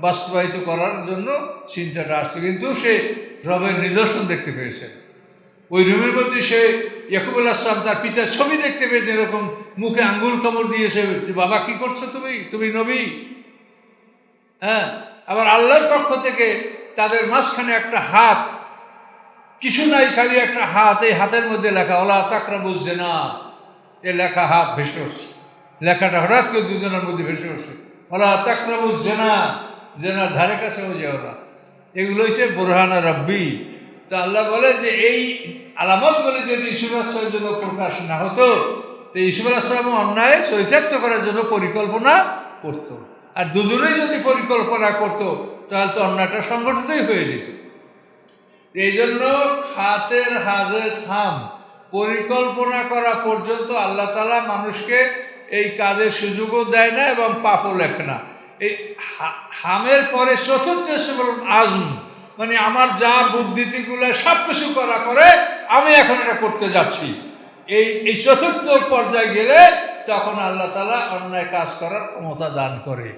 বাস্তবায়িত করার জন্য চিন্তাটা আসতো, কিন্তু সে রবের নিদর্শন দেখতে পেয়েছে। ওই রুমের মধ্যে সে ইয়াকুব আলাইহিস সালাম তার পিতার ছবি দেখতে পেয়েছে, এরকম মুখে আঙ্গুল কামড় দিয়েছে যে বাবা কি করছো তুমি নবী। হ্যাঁ, আবার আল্লাহর পক্ষ থেকে তাদের মাঝখানে একটা হাত, কিছু নাই, খালি একটা হাত, এই হাতের মধ্যে লেখা ওয়ালা তাকরাবুজ জিনা। এ লেখা হাত ভেসে উঠছে, লেখাটা হঠাৎ করে দুজনের মধ্যে ভেসে উঠছে, ওয়ালা তাকরাবুজ জিনা, জেনার ধারে কাছেও যেও না। এগুলো হচ্ছে বুরহানা রব্বি। তো আল্লাহ বলে যে এই আলামতগুলি যদি ইউসুফ আলাইহিস জন্য প্রকাশ না হতো, তো ইউসুফ আলাইহিস অন্যায় চরিতার্থ করার জন্য পরিকল্পনা করত। আর দুজনেই যদি পরিকল্পনা করত তাহলে তো অন্যায়টা সংগঠিতই হয়ে যেত। এই জন্য খাতের হাজেস হাম পরিকল্পনা করা পর্যন্ত আল্লাহ তাআলা মানুষকে এই কাজের সুযোগও দেয় না এবং পাপও লেখে না। এই হামের পরে চতুর্থ আজম, মানে আমার যা বুদ্ধিগুলো সব কিছু করা করে আমি এখন এটা করতে যাচ্ছি, এই চতুর্থ পর্যায়ে গেলে তখন আল্লাহ তাআলা অন্যায় কাজ করার ক্ষমতা দান করে।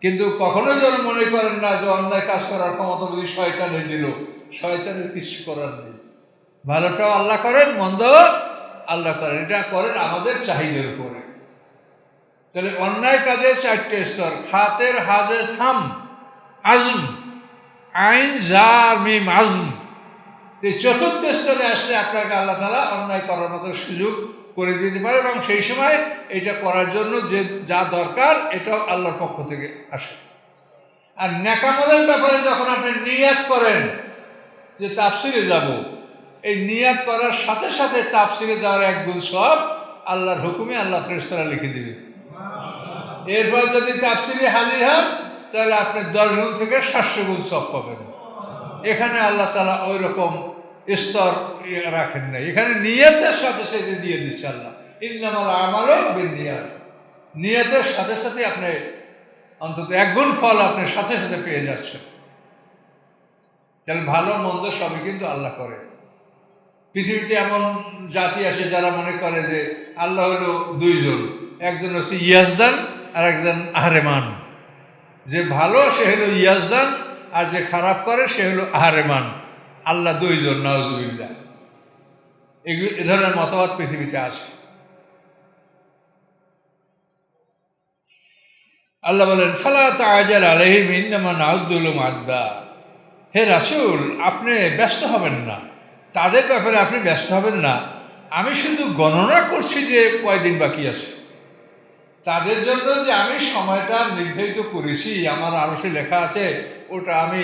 কিন্তু কখনোই যেন মনে করেন না যে অন্যায় কাজ করার ক্ষমতা যদি শয়তানের দিল, শয়তানের কিছু করার নেই। ভালোটাও আল্লাহ করেন, মন্দ আল্লাহ করেন, এটা করেন আমাদের চাহিদার উপরে। তাহলে অন্যায় কাজের চারটে স্তর: খাতের হাজেস হাম, আজম, আইন জার মিম আজম। এই চতুর্থ স্তরে আসলে আপনাকে আল্লাহ তাআলা অন্যায় করার মতো সুযোগ করে দিতে পারে এবং সেই সময় এটা করার জন্য যে যা দরকার এটাও আল্লাহর পক্ষ থেকে আসে। আর নেকামলের ব্যাপারে যখন আপনি নিয়াত করেন যে তাফসিরে যাব, এই নিয়াত করার সাথে সাথে তাফসিরে যাওয়ার এক গুণ সব আল্লাহর হুকুমে আল্লাহ ফেরেশতারা লিখে দিবে। এরপর যদি তাফসিরে হাজির হন তাহলে আপনি 10 গুণ থেকে 700 গুণ সব পাবেন। এখানে আল্লাহ তাআলা ওই রকম স্তর রাখেন নাই, এখানে নিয়তের সাথে সাথে দিয়ে দিচ্ছে আল্লাহ। ইন্নামাল আমালু বিন্নিয়াত, নিয়তের সাথে সাথে আপনি অন্তত 1 গুণ ফল আপনি সাথে সাথে পেয়ে যাচ্ছেন। তাহলে ভালো মন্দ সবই কিন্তু আল্লাহ করে। পৃথিবীতে এমন জাতি আছে যারা মনে করে যে আল্লাহ হলো 2 জন, একজন হচ্ছে ইয়াজদান আর একজন আহরেমান। যে ভালো সে হলো ইয়াজদান আর যে খারাপ করে সে হলো আহরেমান। আল্লাহ 2 জন, নাউজুবিল্লাহ। এ ধরনের মতবাদ পৃথিবীতে আছে। আল্লাহ বলেন ফালা তাআজাল আলাইহিম ইন্নামা নাউদ্দু লাহুম আদ্দা। হে রাসূল, আপনি ব্যস্ত হবেন না, তাদের ব্যাপারে আপনি ব্যস্ত হবেন না। আমি শুধু গণনা করছি যে কয়দিন বাকি আছে। তাদের জন্য যে আমি সময়টা নির্ধারিত করেছি, আমার আরশে লেখা আছে, ওটা আমি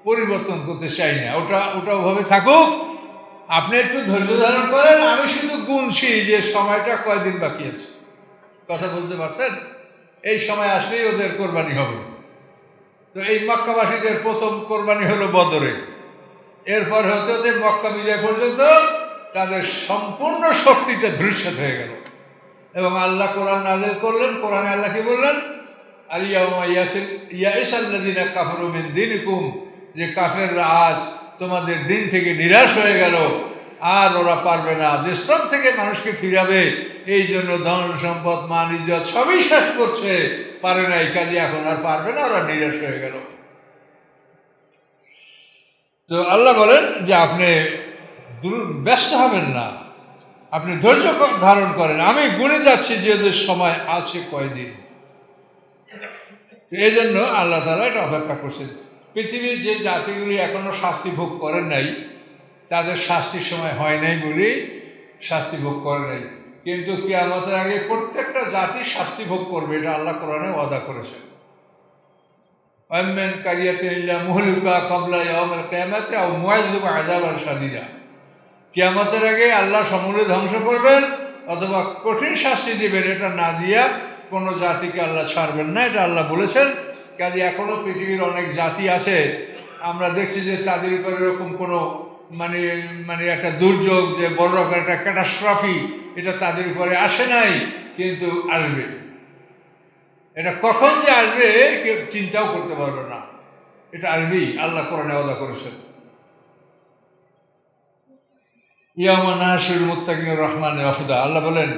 পরিবর্তন করতে চাই না। ওটা ওভাবে থাকুক, আপনি একটু ধৈর্য ধারণ করেন। আমি শুধু গুনছি যে সময়টা কয়দিন বাকি আছে। কথা বলতে পারছেন? এই সময় আসলেই ওদের কোরবানি হবে। তো এই মক্কাবাসীদের প্রথম কোরবানি হলো বদরে। এরপর হতে হতে মক্কা বিজয় পর্যন্ত তাদের সম্পূর্ণ শক্তিটা ধূলিসাৎ হয়ে গেল এবং আল্লাহ কোরআন নাযিল করলেন। কোরআনে আল্লাহ কি বললেন? আল-ইয়াউমা ইয়াইসাল্লাযিনা কাফারু মিন দীনিকুম, যে কাফেররা আজ তোমাদের দিন থেকে নিরাশ হয়ে গেল, আর ওরা পারবে না যে ইসলাম থেকে মানুষকে ফিরাবে। এই জন্য ধন সম্পদ মান ইজ্জত সবই শেষ করছে, পারে না, এই কাজে এখন আর পারবে না, ওরা নিরাশ হয়ে গেল। তো আল্লাহ বলেন যে আপনি ব্যস্ত হবেন না, আপনি ধৈর্য ধারণ করেন। আমি গুনে যাচ্ছি যে ওদের সময় আছে কয়দিন। এই জন্য আল্লাহ তাআলা এটা অপেক্ষা করছেন। পৃথিবীর যে জাতিগুলি এখনো শাস্তি ভোগ করেন নাই, তাদের শাস্তির সময় হয় নাই বলেই শাস্তি ভোগ করে নাই। কিন্তু কিয়ামতের আগে প্রত্যেকটা জাতি শাস্তি ভোগ করবে, এটা আল্লাহ কোরআনে ওয়াদা করেছেন। ওয়ামিন কারিয়াতিন ইল্লা মুহলিকা ক্বাবলা ইয়াউমিল কিয়ামাতি আও মুআযযিবু আযাবান শাদীদা। কিয়ামতের আগে আল্লাহ সমূলে ধ্বংস করবেন অথবা কঠিন শাস্তি দিবেন, এটা না দিয়া কোনো জাতিকে আল্লাহ ছাড়বেন না, এটা আল্লাহ বলেছেন। কাজে এখনো পৃথিবীর অনেক জাতি আছে, আমরা দেখছি যে তাদের উপর এরকম কোনো মানে একটা দুর্যোগ, যে বড় রকম একটা ক্যাটাস্ট্রফি, এটা তাদের উপরে আসে নাই, কিন্তু আসবে। এটা কখন যে আসবে কেউ চিন্তাও করতে পারবে না, এটা আসবেই, আল্লাহ কোরআনে ওয়াদা করেছেন। ইয়াউমা নাহশুরুল মুত্তাকিনা রহমানে ওয়াফদা, আল্লাহ বলেন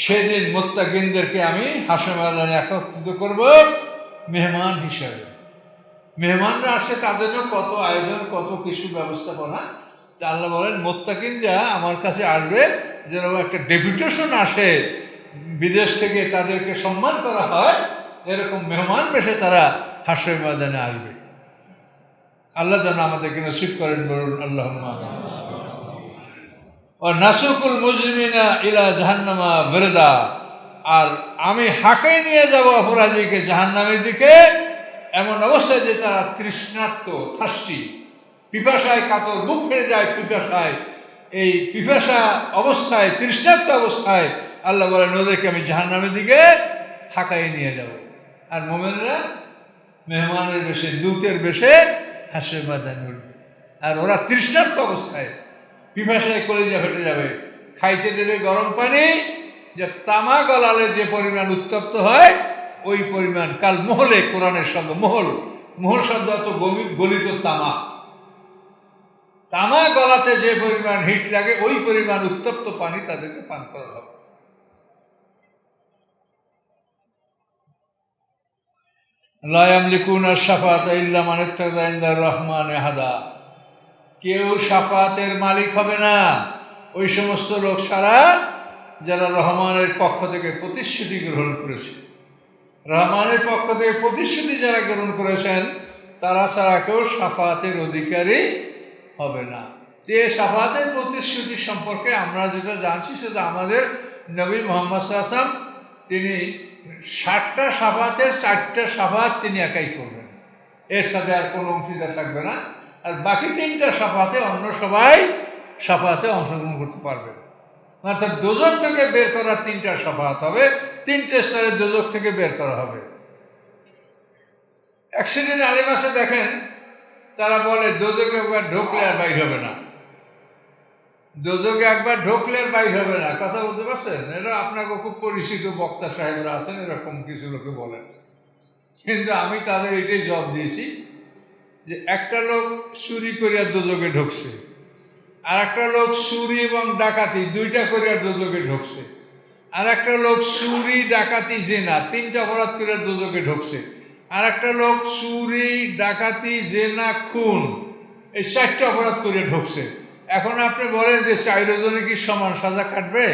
সেদিন মুত্তাকিনদেরকে আমি হাসর ময়দানে একত্রিত করব মেহমান হিসাবে। মেহমানরা আসে, তাদের জন্য কত আয়োজন, কত কিছু ব্যবস্থাপনা। তা আল্লাহ বলেন মুত্তাকিনরা আমার কাছে আসবে, যেরকম একটা ডেপুটেশন আসে বিদেশ থেকে, তাদেরকে সম্মান করা হয়, এরকম মেহমান বেশে তারা হাসর ময়দানে আসবে। আল্লাহ যেন আমাদেরকে নসিব করেন, বলুন আল্লাহুম্মা আমিন। ও নাসুকুল মুজরিমিনা ইলা জাহান্নামা বিরদা, আর আমি হাঁকাই নিয়ে যাব অপরাধীকে জাহান্নামের দিকে এমন অবস্থায় যে তারা তৃষ্ণার্ত, থার্স্টি, পিপাসায় কাতর, বুক ফেড়ে যায় পিপাসায়। এই পিপাসা অবস্থায়, তৃষ্ণার্ত অবস্থায় আল্লাহ বলেন ওদেরকে আমি জাহান্নামের দিকে হাঁকাইয়ে নিয়ে যাব। আর মোমেনরা মেহমানের বেশে, দূতের বেশে হাসে ময়দানে উঠবে। আর ওরা তৃষ্ণার্ত অবস্থায়, পিপাসায় কলিজা ফেটে যাবে। খাইতে দেবে গরম পানি, যে তামা গলালে যে পরিমাণ উত্তপ্ত হয় ওই পরিমাণ। কাল মহলে, কোরআনের শব্দ মহল, মহল শব্দ অত গলিত তামা। তামা গলাতে যে পরিমাণ হিট লাগে ওই পরিমাণ উত্তপ্ত পানি তাদেরকে পান করা হবে। লা ইয়ামলিকুনা শাফাআতা ইল্লা মান ইত্তাখযা ইনদার রহমানি আহাদা। কেউ শাফাতের মালিক হবে না ওই সমস্ত লোক ছাড়া যারা রহমানের পক্ষ থেকে প্রতিশ্রুতি গ্রহণ করেছে। রহমানের পক্ষ থেকে প্রতিশ্রুতি যারা গ্রহণ করেছেন তারা ছাড়া কেউ শাফাতের অধিকারী হবে না। যে শাফাতের প্রতিশ্রুতি সম্পর্কে আমরা যেটা জানছি সেটা আমাদের নবী মুহাম্মদ সাল্লাল্লাহু আলাইহি ওয়াসাল্লাম, তিনি 60টা শাফাতের 4টা শাফাত তিনি একাই করবেন, এর সাথে আর কোনো অংশীদার থাকবে না। আর বাকি 3টা শাফাতে অন্য সবাই শাফাতে অংশগ্রহণ করতে পারবে। অর্থাৎ দোজক থেকে বের করার 3টা শাফাত হবে, 3টে স্তরে দোজক থেকে বের করা হবে। এক শ্রেণীর আলেম আছে দেখেন, তারা বলে দোজকে একবার ঢুকলে আর বাইর হবে না, দোজকে একবার ঢুকলে আর বাইর হবে না। কথা বলতে পারছেন? এটা আপনাকে খুব পরিচিত বক্তা সাহেবরা আছেন, এরকম কিছু লোকে বলেন। কিন্তু আমি তাদের এটাই জবাব দিয়েছি যে একটা লোক চুরি করিয়া দোজকে ঢুকছে, আর একটা লোক চুরি এবং ডাকাতি 2টা করিয়া দোজকে ঢুকছে, আর একটা লোক চুরি, ডাকাতি, জেনা 3টা অপরাধ করিয়া দোজকে ঢুকছে, আর একটা লোক চুরি, ডাকাতি, জেনা, খুন এই 4টা অপরাধ করিয়া ঢুকছে। এখন আপনি বলেন যে 4 জনে কি সমান সাজা কাটবে?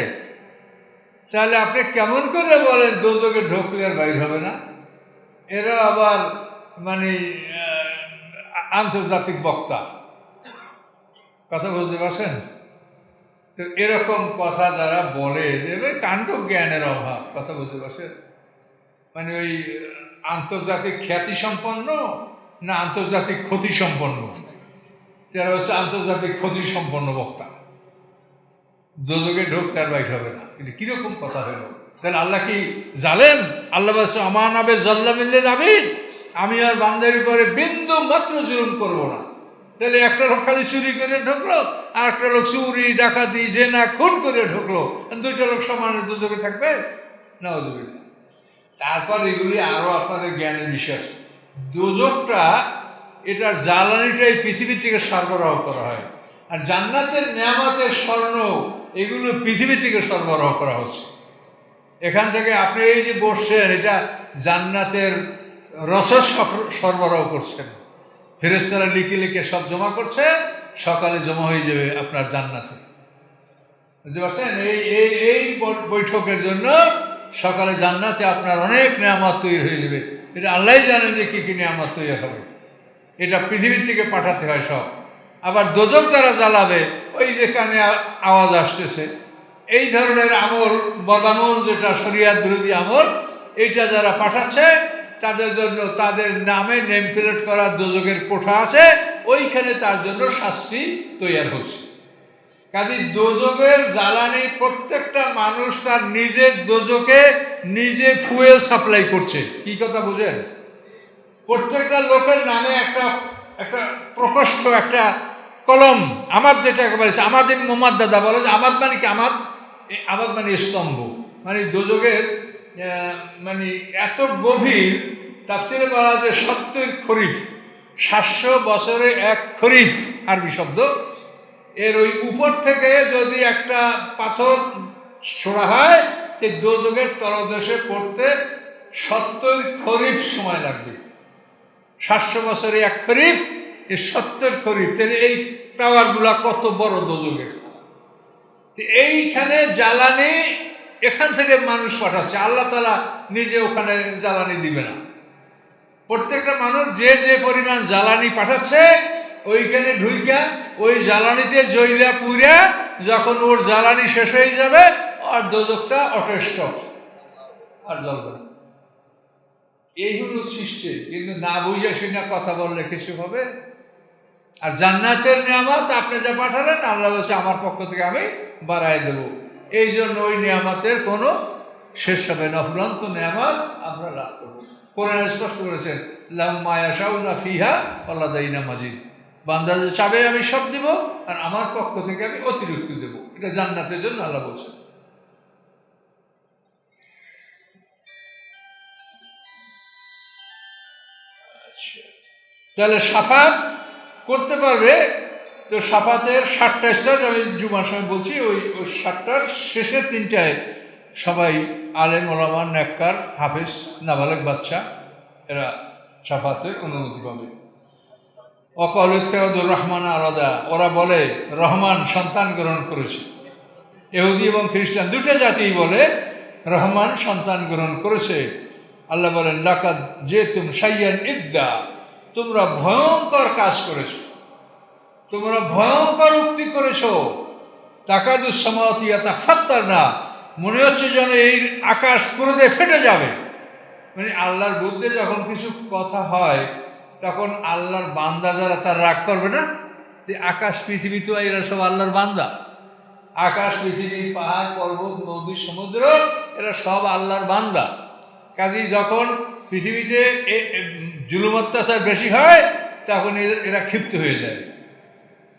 তাহলে আপনি কেমন করে বলেন দোজকে ঢুকলে আর বাইর হবে না? এরা আবার মানে আন্তর্জাতিক বক্তা, কথা বুঝতে পারছেন? তো এরকম কথা যারা বলে এবার কাণ্ড জ্ঞানের অভাব, কথা বুঝতে পারছেন? মানে ওই আন্তর্জাতিক খ্যাতি সম্পন্ন না আন্তর্জাতিক ক্ষতি সম্পন্ন? তারা হচ্ছে আন্তর্জাতিক ক্ষতি সম্পন্ন বক্তা। দোজকে ঢুকলে আর বাইর হবে না, এটা কিরকম কথা হলো? তাহলে আল্লাহ কি জালেম? আল্লাহ বলছে আমার নামে জল্লামিল্লে আবিদ, আমি আর বান্দার উপরে বিন্দু মাত্র জুলুম করবো না। তাহলে একটা লোক খালি চুরি করে ঢুকলো, আর একটা লোক চুরি, ডাকাতি, জেনা, খুন করে ঢুকলো, 2টা লোক সমানে দোজকে থাকবে? নাউজুবিল্লাহ। তারপর এগুলি আরো আপনাদের জ্ঞানের বিষয়। দোজকটা, এটার জ্বালানিটাই পৃথিবী থেকে সরবরাহ করা হয়, আর জান্নাতের নেয়ামতের স্বর্ণ এগুলো পৃথিবী থেকে সরবরাহ করা হচ্ছে। এখান থেকে আপনি এই যে বসছেন, এটা জান্নাতের রসদ সরবরাহ করছেন। ফেরেশতারা লিখে লিখে সব জমা করছে, সকালে জমা হয়ে যাবে আপনার জান্নাতে। বুঝতে পারছেন? এই বৈঠকের জন্য সকালে জান্নাতে আপনার অনেক নেয়ামত তৈরি হয়ে যাবে। এটা আল্লাহই জানে যে কী কী নেয়ামত তৈরি হবে, এটা পৃথিবীর থেকে পাঠাতে হয় সব। আবার দোজক যারা জ্বালাবে, ওই যে কানে আওয়াজ আসতেছে, এই ধরনের আমল, বদামল, যেটা শরিয়াত বিরোধী আমল, এইটা যারা পাঠাচ্ছে তাদের জন্য তাদের নামে নেম প্লেট করা দোজকের কোঠা আছে, ওইখানে তার জন্য শাস্তি তৈরি হচ্ছে। কাজে দোজকের জ্বালানি প্রত্যেকটা মানুষ তার নিজের দোজকে নিজে ফুয়েল সাপ্লাই করছে। কি কথা বুঝেন? প্রত্যেকটা লোকের নামে একটা একটা প্রকোষ্ঠ, একটা কলম, আমাদ, যেটা বলেছে আমাদের মোহাম্মদ দাদা বলে যে আমাদ মানে কি? আমাদ মানে স্তম্ভ, মানে দোজকের মানে এত গভীর। তাফসীরে বলা যে 70 খরিফ, 700 বছরে 1 খরিফ আরবি শব্দ। এর ওই উপর থেকে যদি একটা পাথর ছোড়া হয়, যে দোজকের তলদেশে পড়তে 70 খরিফ সময় লাগবে। 700 বছরে 1 খরিফ, এই 70 খরিফ। তাহলে এই টাওয়ারগুলা কত বড় দোজকের! এইখানে জ্বালানি এখান থেকে মানুষ পাঠাচ্ছে, আল্লাহ তাআলা নিজে ওখানে জ্বালানি দিবে না। প্রত্যেকটা মানুষ যে যে পরিমাণ জ্বালানি পাঠাচ্ছে, ওইখানে ঢুইকা ওই জ্বালানিতে জ্বইলা পুইরা যখন ওর জ্বালানি শেষ হয়ে যাবে, আর দোজকটা অটো স্টপ, আর জ্বলবে না। এই হলো সৃষ্টি। কিন্তু না বুঝে শুনে কথা বললে কিছু হবে। আর জান্নাতের নিয়ামত আপনি যা পাঠালেন, আল্লাহ বলছে আমার পক্ষ থেকে আমি বাড়াই দেব। এই জন্য ওই নিয়ামতের কোনো শেষ হবে না, অফুরন্ত নিয়ামত আমরা লাভ করবো। কোরআন স্পষ্ট করেছেন, লাম্মা ইয়াশাউনা ফিহা ওয়ালাদাইনা মাজিদ। বান্দা যে চাবে আমি সব দিব, আর আমার পক্ষ থেকে আমি অতিরিক্ত দেব। এটা জান্নাতের জন্য আল্লাহ বলছেন। তাহলে সাফাত করতে পারবে। তো সাফাতের 7টা স্টেজ আমি জুমার সময় বলছি, ওই 7টার শেষের 3টায় সবাই আলেম, ওলামা, নেককার, হাফেজ, নাবালেগ বাচ্চা এরা সাফাতের অনুমতি পাবে। অকল ইত্তেখাদুর রহমান আলাদা, ওরা বলে রহমান সন্তান গ্রহণ করেছে। ইহুদি এবং খ্রিস্টান দুটো জাতিই বলে রহমান সন্তান গ্রহণ করেছে। আল্লাহ বলেন, লাকাদ জেতুম শাইয়ান ইদ্দা, তোমরা ভয়ঙ্কর কাজ করেছো, তোমরা ভয়ঙ্কর উক্তি করেছো। তাকাদুস সামাওয়াতু ইয়াতাফাত্তারনা, মনে হচ্ছে যেন এই আকাশ ক্রোধে ফেটে যাবে। মানে আল্লাহর বিরুদ্ধে যখন কিছু কথা হয়, তখন আল্লাহর বান্দা যারা তার রাগ করবে না? যে আকাশ পৃথিবী তো এরা সব আল্লাহর বান্দা। আকাশ পৃথিবী, পাহাড়, পর্বত, নদী, সমুদ্র এরা সব আল্লাহর বান্দা। কাজেই যখন পৃথিবীতে জুলুম অত্যাচার বেশি হয়, তখন এরা ক্ষিপ্ত হয়ে যায়।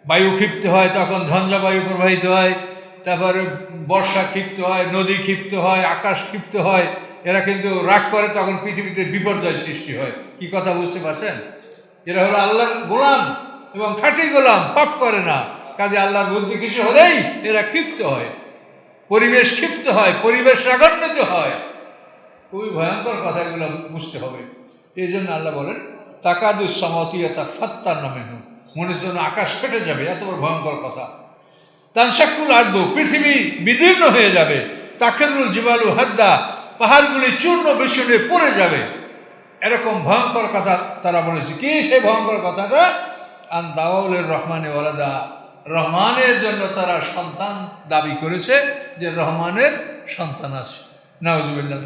বায়ু ক্ষিপ্ত হয়, তখন ঝঞ্ঝা বায়ু প্রবাহিত হয়, তারপরে বর্ষা ক্ষিপ্ত হয়, নদী ক্ষিপ্ত হয়, আকাশ ক্ষিপ্ত হয়। এরা কিন্তু রাগ করে, তখন পৃথিবীতে বিপর্যয় সৃষ্টি হয়। কি কথা বুঝতে পারছেন? এরা হলো আল্লাহর গোলাম এবং খাঁটি গোলাম, পাপ করে না। কাজে আল্লাহর বুদ্ধি কিছু হলেই এরা ক্ষিপ্ত হয়, পরিবেশ ক্ষিপ্ত হয়, পরিবেশ রাগান্বিত হয়। খুবই ভয়ঙ্কর কথা, এগুলো বুঝতে হবে। এই জন্য আল্লাহ বলেন, তাকাদুস সামাওয়াতু ইয়াতাফাত্তারনা মিনহু, মনে হচ্ছে যেন আকাশ ফেটে যাবে, এত বড় ভয়ঙ্কর কথা। তানশাক্কুল আরদু, পৃথিবী বিদীর্ণ হয়ে যাবে। তাখিরুল জিবালু হাদ্দা, পাহাড়গুলি চূর্ণ বিচূর্ণে পড়ে যাবে। এরকম ভয়ঙ্কর কথা তারা বলেছে। কি সেই ভয়ঙ্কর কথাটা? আন দাওয়াউলির রহমানে ওয়ালাদা, রহমানের জন্য তারা সন্তান দাবি করেছে, যে রহমানের সন্তান আছে। নাউজুবিল্লাহ।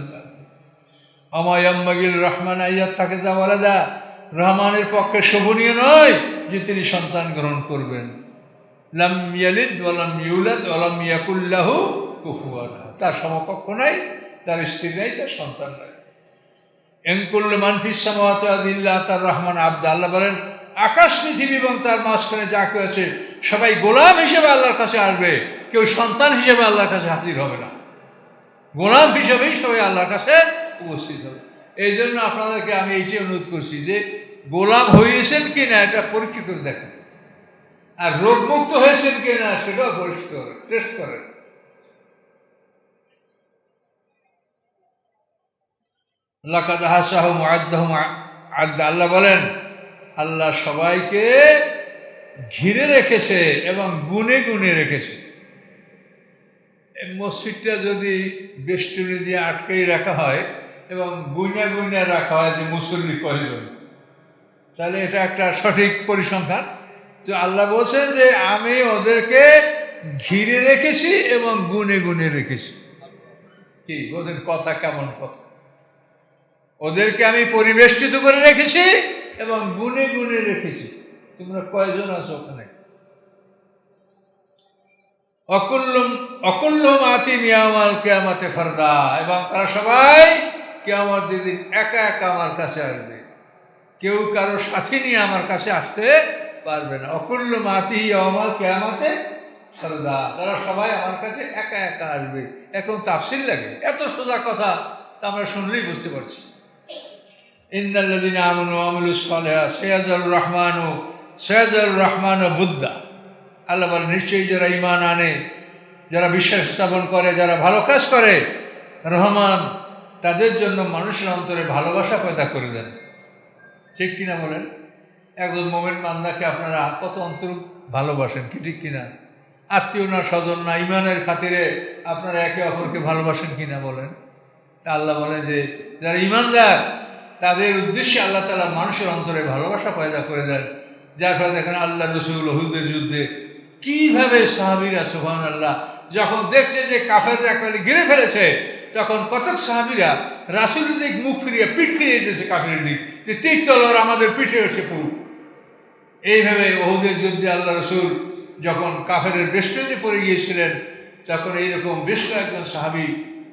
আমায়াম্বাগিল রহমান আইয়াত তাকে যা ওয়ালাদা, রহমানের পক্ষে শোভনীয় নয় যে তিনি সন্তান গ্রহণ করবেন। লাম ইয়ালিদ ওয়া লাম ইউলাদ ওয়া লাম ইয়াকুল লাহু কুফুয়ান আহাদ, তার সমকক্ষ নাই, তার স্ত্রী নাই, তার সন্তান নাই। ইনকুল্লু মান ফিস সামাওয়াতি ওয়াল আরদি ইল্লা আতার রহমান আবদা, আল্লাহ বলেন আকাশ পৃথিবী এবং তার মাঝখানে যা কেউ আছে সবাই গোলাম হিসেবে আল্লাহর কাছে আসবে, কেউ সন্তান হিসেবে আল্লাহর কাছে হাজির হবে না। গোলাম হিসেবেই সবাই আল্লাহর কাছে উপস্থিত হবে। এই জন্য আপনাদেরকে আমি এইটাই অনুরোধ করছি যে গোলাম হয়েছেন কি না এটা পরীক্ষা করে দেখেন, আর রোগমুক্ত হয়েছেন কি না সেটাও পরীক্ষা করেন, টেস্ট করেন। লাকাদ আহসাহুম ওয়া আদ্দাহুম আদ্দা, আল্লাহ বলেন আল্লাহ সবাইকে ঘিরে রেখেছে এবং গুনে গুনে রেখেছে। মসজিদটা যদি বেষ্টনী দিয়ে আটকেই রাখা হয় এবং গুইনা গুইনা রাখা হয় যে মুসল্লি কয়জন, তাহলে এটা একটা সঠিক পরিসংখ্যান। তো আল্লাহ বলছে যে আমি ওদেরকে ঘিরে রেখেছি এবং গুনে গুনে রেখেছি। কি ওদের কথা, কেমন কথা? ওদেরকে আমি পরিবেষ্টিত করে রেখেছি এবং গুনে গুনে রেখেছি। তোমরা কয়জন আছো ওখানে? অকুল্লুম আতি মিয়ামাল কিয়ামাতে ফারদা, এবং তারা সবাই কিয়ামত দিন একা একা আমার কাছে আসবে, কেউ কারো সাথী নিয়ে আমার কাছে আসতে পারবে না। অকুল্লুম আতি ইয়ামাল কিয়ামাতে ফারদা, তারা সবাই আমার কাছে একা একা আসবে। এখন তাফসীর লাগে, এত সোজা কথা তা আমরা শুনলেই বুঝতে পারছি। ইন্নাল্লাযীনা আমানু ওয়া আমিলুস সালিহাত সায়াজআলুর রহমানু বুদ্দা, আল্লাহ বলেন নিশ্চয়ই যারা ঈমান আনে, যারা বিশ্বাস স্থাপন করে, যারা ভালো কাজ করে, রহমান তাদের জন্য মানুষের অন্তরে ভালোবাসা পয়দা করে দেন। ঠিক কিনা বলেন? একজন মোমেন বান্দাকে আপনারা কত অন্তর ভালোবাসেন, কি ঠিক কিনা? আত্মীয় না, স্বজন না, ঈমানের খাতিরে আপনারা একে অপরকে ভালোবাসেন কিনা বলেন? আল্লাহ বলে যে যারা ঈমানদার তাদের উদ্দেশ্যে আল্লাহ তাআলা মানুষের অন্তরে ভালোবাসা পয়দা করে দেন। যার ফলে দেখেন আল্লাহ রসুল উহুদের যুদ্ধে কীভাবে সাহাবীরা সুবহানাল্লাহ যখন দেখছে যে কাফেররা একবারে ঘিরে ফেলেছে, তখন কতক সাহাবীরা রাসূলের দিক মুখ ফিরিয়ে পিঠ ফিরিয়ে দিয়েছে কাফেরের দিক, যে তীর তলোয়ার আমাদের পিঠে এসে পড়ুক। এইভাবে উহুদের যুদ্ধে আল্লাহ রাসূল যখন কাফেরের বেষ্টনীতে পড়ে গিয়েছিলেন, তখন এইরকম বেশ কয়েকজন সাহাবী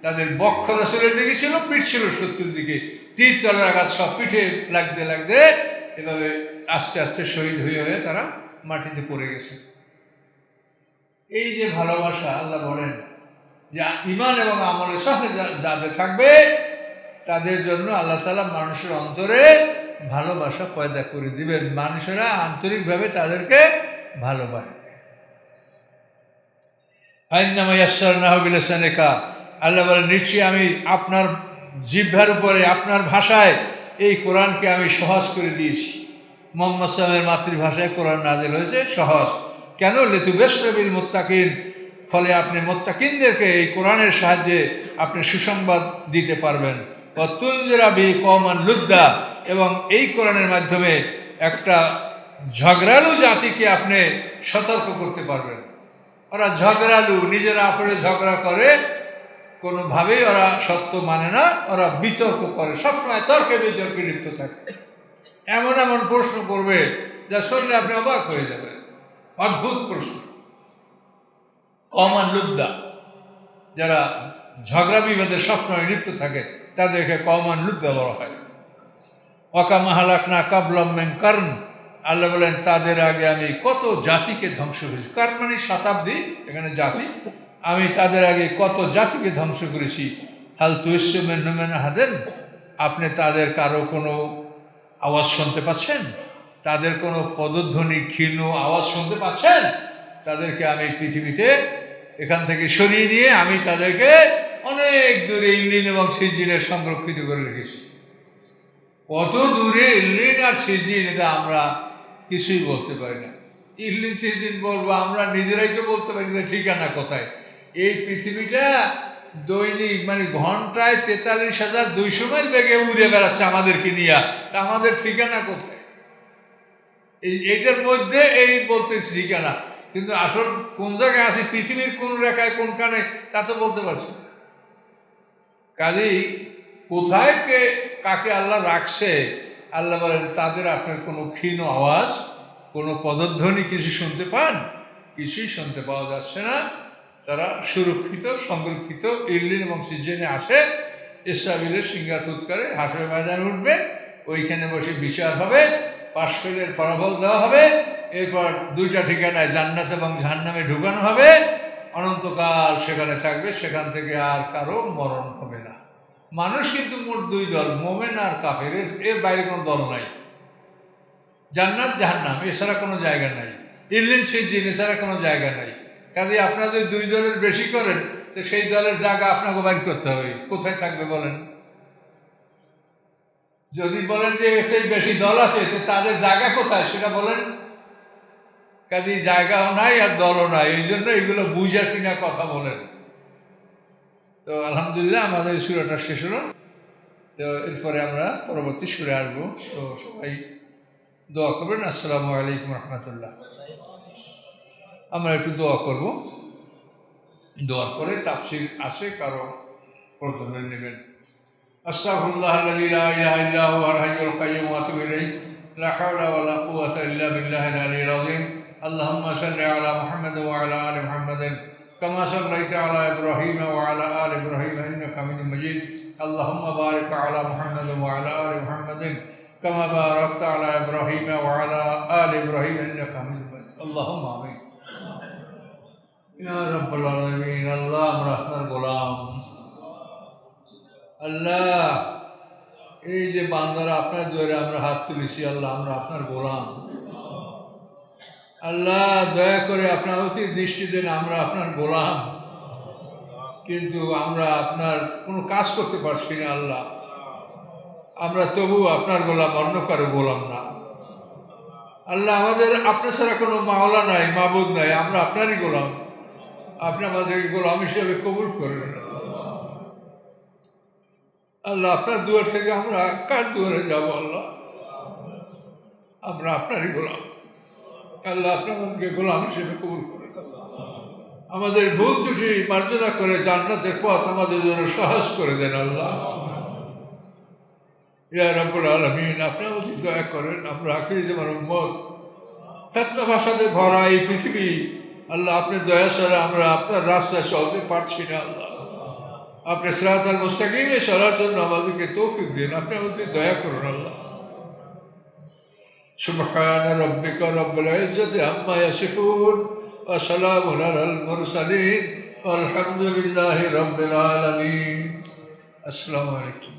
তাদের বক্ষ রাসূলের দিকে ছিল, পিঠ ছিল শত্রুর দিকে, তীর তলোয়ার আঘাত সব পিঠে লাগতে লাগতে এভাবে আস্তে আস্তে শহীদ হয়ে হয়ে তারা মাটিতে পড়ে গেছে। এই যে ভালোবাসা, আল্লাহ বলেন যে ঈমান এবং আমলের সাথে যাদের থাকবে তাদের জন্য আল্লাহ তাআলা মানুষের অন্তরে ভালোবাসা পয়দা করে দিবেন, মানুষেরা আন্তরিকভাবে তাদেরকে ভালোবাসে। আইন্নামা ইয়াসসারনাহু বিলিসানিকা, আল্লাহ বলেন নিশ্চয়ই আমি আপনার জিহ্বার উপরে, আপনার ভাষায় এই কোরআনকে আমি সহজ করে দিয়েছি। মুহাম্মদ সাল্লাল্লাহু আলাইহি ওয়াসাল্লামের মাতৃভাষায় কোরআন নাযিল হয়েছে সহজ। কেন? লিতুবাশশিরা বিল মুত্তাকিন, ফলে আপনি মুত্তাকিনদেরকে এই কোরআনের সাহায্যে আপনি সুসংবাদ দিতে পারবেন। ওয়া তুনজিরা বিহি কওমান লুদ্দা, এবং এই কোরআনের মাধ্যমে একটা ঝগড়ালু জাতিকে আপনি সতর্ক করতে পারবেন। ওরা ঝগড়ালু, নিজেরা আপরে ঝগড়া করে, কোনোভাবেই ওরা সত্য মানে না, ওরা বিতর্ক করে, সবসময় তর্কে বিতর্কে লিপ্ত থাকে। এমন এমন প্রশ্ন করবে যা শুনলে আপনি অবাক হয়ে যাবেন, অদ্ভুত প্রশ্ন। কওমান লুদ্দা, যারা ঝগড়া বিবাদে সবসময় লিপ্ত থাকে তাদেরকে কওমান লুদ্দা বলা হয়। ওয়াকামা হালাকনা কাবলাম মিন কারন, আল্লাহ বলেন তাদের আগে আমি কত জাতিকে ধ্বংস করেছি। কারণ মানে শতাব্দী, এখানে জাতি। আমি তাদের আগে কত জাতিকে ধ্বংস করেছি। হাল তুইসু মিন আহাদিন, আপনি তাদের কারো কোনো আওয়াজ শুনতে পাচ্ছেন? তাদের কোনো পদধ্বনি, ক্ষীণ আওয়াজ শুনতে পাচ্ছেন? তাদেরকে আমি পৃথিবীতে এখান থেকে সরিয়ে নিয়ে আমি তাদেরকে অনেক দূরে ইল্লিন এবং সিজিনে সংরক্ষিত করে রেখেছি। কত দূরে ইল্লিন আর সিজিন, এটা আমরা কিছুই বলতে পারি না। ইল্লিন সিজিন বলবো, আমরা নিজেরাই তো বলতে পারি না ঠিকানা কোথায়। এই পৃথিবীটা দৈনিক মানে ঘন্টায় 43,200 মাইল বেগে উড়ে বেড়াচ্ছে আমাদেরকে নিয়ে, তা আমাদের ঠিকানা কোথায়? এইটার মধ্যে এই বলতেছি ঠিকানা, কিন্তু আসল কোন জায়গায় আছি, পৃথিবীর কোন রেখায় কোনখানে, তা তো বলতে পারছি না। কাজেই কোথায় কাকে আল্লাহ রাখছে, আল্লাহ বলেন তাদের আপনার কোনো ক্ষীণ আওয়াজ, কোনো পদধ্বনি কিছু শুনতে পান? কিছুই শুনতে পাওয়া যাচ্ছে না। তারা সুরক্ষিত, সংরক্ষিত ইল্লিন এবং সিজিনে আসে, ইসরাফিলের সিংহার ফুৎকারে হাসরের ময়দানে উঠবে, ওইখানে বসে বিচার হবে, পাশ ফেলের ফলাফল দেওয়া হবে, এরপর দুইটা ঠিকানায় জান্নাত এবং জাহান্নামে ঢুকানো হবে, অনন্তকাল সেখানে থাকবে, সেখান থেকে আর কারো মরণ হবে না। মানুষ কিন্তু মোট দুই দল, মোমেন আর কাফের, এর বাইরে কোনো দল নাই। জান্নাত জাহান্নাম এছাড়া কোনো জায়গা নাই, ইল্লিন সিজিন এছাড়া কোনো জায়গা নাই। কাজে আপনারা যদি দুই দলের বেশি করেন, তো সেই দলের জায়গা আপনাকে বাইর করতে হবে। কোথায় থাকবে বলেন? যদি বলেন যে সেই বেশি দল আছে, তো তাদের জায়গা কোথায় সেটা বলেন। কাজে জায়গাও নাই আর দলও নাই, এই জন্য এগুলো বুঝা শুনা কথা বলেন। তো আলহামদুলিল্লাহ আমাদের সূরাটা শেষ হলো। তো এরপরে আমরা পরবর্তী সূরা আসবো। তো সবাই দোয়া করবেন। আসসালামু আলাইকুম রহমতুল্লাহ। আমরা একটু দোয়া করব, দোয়ার পরে তাফসীর আছে, কারো প্রথমে নেবেন। আস্তাগফিরুল্লাহ আল্লাযী লা ইলাহা ইল্লা হুয়াল হাইয়ুল কাইয়্যুম ওয়া আতুবু ইলাইহি লা হাওলা ওয়া লা কুওয়াতা ইল্লা বিল্লাহিল আলিয়্যিল আযীম। আল্লাহুম্মা সাল্লি আলা মুহাম্মাদ ওয়া আলা আলি মুহাম্মাদিন কামা সাল্লাইতা আলা ইব্রাহিম ওয়া আলা আলি ইব্রাহিম ইন্নাকা হামিদুম মাজিদ। আল্লাহুম্মা বারিক আলা মুহাম্মাদ ওয়া আলা আলি মুহাম্মাদিন কামা বারাকতা আলা ইব্রাহিম ওয়া আলা আলি ইব্রাহিম ইন্নাকা হামিদুম মাজিদ। আল্লাহুম্মা আমিন। ইয়া রাব্বাল আলামিন, আল্লাহ আমরা আপনার গোলাম। আল্লাহ এই যে বান্দারা আপনার দুয়ারে আমরা হাত তুলেছি, আল্লাহ আমরা আপনার গোলাম। আল্লাহ দয়া করে আপনার অতি দৃষ্টি দেন, আমরা আপনার গোলাম, কিন্তু আমরা আপনার কোনো কাজ করতে পারছি না। আল্লাহ আমরা তবু আপনার গোলাম, অন্য কারো গোলাম না। আল্লাহ আমাদের আপনার ছাড়া কোনো মাওলা নাই, মাবুদ নাই, আমরা আপনারই গোলাম। আপনি আমাদেরকে গোলাম হিসেবে কবুল করবেন। আল্লাহ আপনার দুয়ার থেকে আমরা কার দুয়ারে যাব? আল্লাহ আমরা আপনারই গোলাম। আল্লাহ আপনি আমাদেরকে গোলাম হিসেবে কবুল করেন। আমাদের ভুল ত্রুটি মার্জনা করে জান্নাতের পথ আমাদের জন্য সহজ করে দেন আল্লাহ। ইয়া রাব্বুল আলামিন, আপনি আমাদের দয়া করেন। আমরা আখিরি জামানের উম্মত, ফিতনা ফাসাদে ভরা এই পৃথিবী, আল্লাহ আপনার দয়া ছাড়া আমরা আপনার রাস্তায় চলতে পারছি না। আল্লাহ আপনি সিরাতাল মুস্তাকিমে চলার জন্য আমাদেরকে তৌফিক দিন। আপনি আমাদের দয়া করুন আল্লাহ। সুবহান রাব্বিকা রাব্বিল ইজ্জাতি আম্মা ইয়াসিফুন ওয়া সালামুন আলাল মুরসালিন ওয়ালহামদুলিল্লাহি রাব্বিল আলামিন। আসসালামু আলাইকুম।